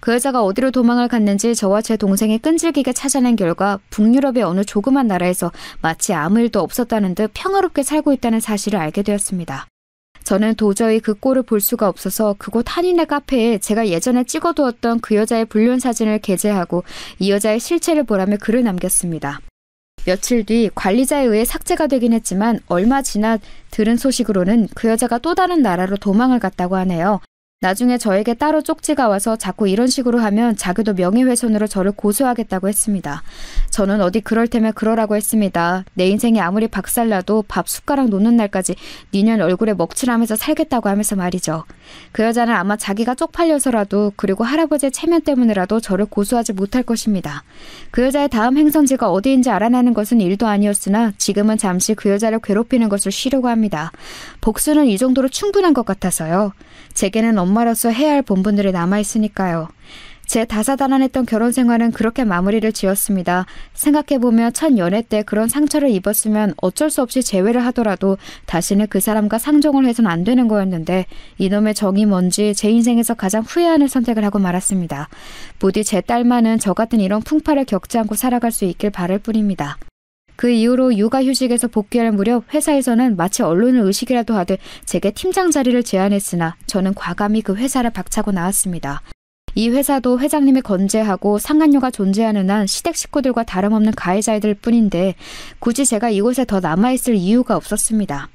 그 여자가 어디로 도망을 갔는지 저와 제 동생이 끈질기게 찾아낸 결과 북유럽의 어느 조그만 나라에서 마치 아무 일도 없었다는 듯 평화롭게 살고 있다는 사실을 알게 되었습니다. 저는 도저히 그 꼴을 볼 수가 없어서 그곳 한인의 카페에 제가 예전에 찍어두었던 그 여자의 불륜 사진을 게재하고 이 여자의 실체를 보라며 글을 남겼습니다. 며칠 뒤 관리자에 의해 삭제가 되긴 했지만 얼마 지나 들은 소식으로는 그 여자가 또 다른 나라로 도망을 갔다고 하네요. 나중에 저에게 따로 쪽지가 와서 자꾸 이런 식으로 하면 자기도 명예훼손으로 저를 고소하겠다고 했습니다. 저는 어디 그럴 테면 그러라고 했습니다. 내 인생이 아무리 박살나도 밥 숟가락 놓는 날까지 니년 얼굴에 먹칠하면서 살겠다고 하면서 말이죠. 그 여자는 아마 자기가 쪽팔려서라도 그리고 할아버지의 체면 때문에라도 저를 고소하지 못할 것입니다. 그 여자의 다음 행선지가 어디인지 알아내는 것은 일도 아니었으나 지금은 잠시 그 여자를 괴롭히는 것을 쉬려고 합니다. 복수는 이 정도로 충분한 것 같아서요. 제게는 엄마로서 해야 할 본분들이 남아있으니까요. 제 다사다난했던 결혼 생활은 그렇게 마무리를 지었습니다. 생각해보면 첫 연애 때 그런 상처를 입었으면 어쩔 수 없이 재회를 하더라도 다시는 그 사람과 상종을 해서는 안 되는 거였는데 이놈의 정이 뭔지 제 인생에서 가장 후회하는 선택을 하고 말았습니다. 부디 제 딸만은 저 같은 이런 풍파를 겪지 않고 살아갈 수 있길 바랄 뿐입니다. 그 이후로 육아휴직에서 복귀할 무렵 회사에서는 마치 언론을 의식이라도 하듯 제게 팀장 자리를 제안했으나 저는 과감히 그 회사를 박차고 나왔습니다. 이 회사도 회장님이 건재하고 상간녀가 존재하는 한 시댁 식구들과 다름없는 가해자들 뿐인데 굳이 제가 이곳에 더 남아있을 이유가 없었습니다.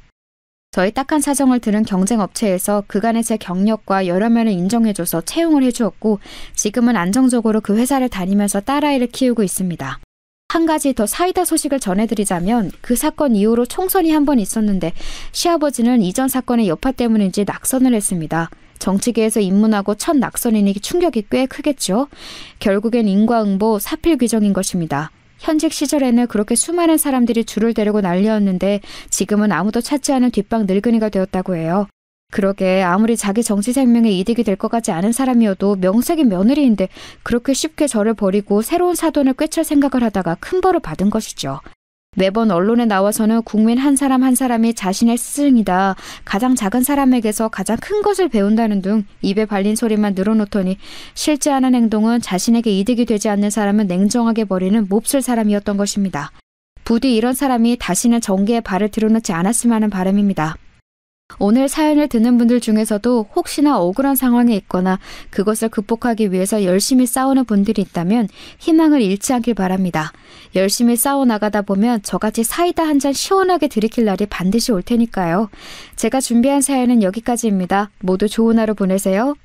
저희 딱한 사정을 들은 경쟁업체에서 그간의 제 경력과 여러 면을 인정해줘서 채용을 해주었고 지금은 안정적으로 그 회사를 다니면서 딸아이를 키우고 있습니다. 한 가지 더 사이다 소식을 전해드리자면 그 사건 이후로 총선이 한 번 있었는데 시아버지는 이전 사건의 여파 때문인지 낙선을 했습니다. 정치계에서 입문하고 첫 낙선이니 충격이 꽤 크겠죠. 결국엔 인과응보 사필 규정인 것입니다. 현직 시절에는 그렇게 수많은 사람들이 줄을 대려고 난리였는데 지금은 아무도 찾지 않은 뒷방 늙은이가 되었다고 해요. 그러게 아무리 자기 정치 생명에 이득이 될 것 같지 않은 사람이어도 명색이 며느리인데 그렇게 쉽게 저를 버리고 새로운 사돈을 꿰찰 생각을 하다가 큰 벌을 받은 것이죠. 매번 언론에 나와서는 국민 한 사람 한 사람이 자신의 스승이다. 가장 작은 사람에게서 가장 큰 것을 배운다는 등 입에 발린 소리만 늘어놓더니 실제 하는 행동은 자신에게 이득이 되지 않는 사람은 냉정하게 버리는 몹쓸 사람이었던 것입니다. 부디 이런 사람이 다시는 정계에 발을 들여놓지 않았으면 하는 바람입니다. 오늘 사연을 듣는 분들 중에서도 혹시나 억울한 상황에 있거나 그것을 극복하기 위해서 열심히 싸우는 분들이 있다면 희망을 잃지 않길 바랍니다. 열심히 싸워나가다 보면 저같이 사이다 한 잔 시원하게 들이킬 날이 반드시 올 테니까요. 제가 준비한 사연은 여기까지입니다. 모두 좋은 하루 보내세요.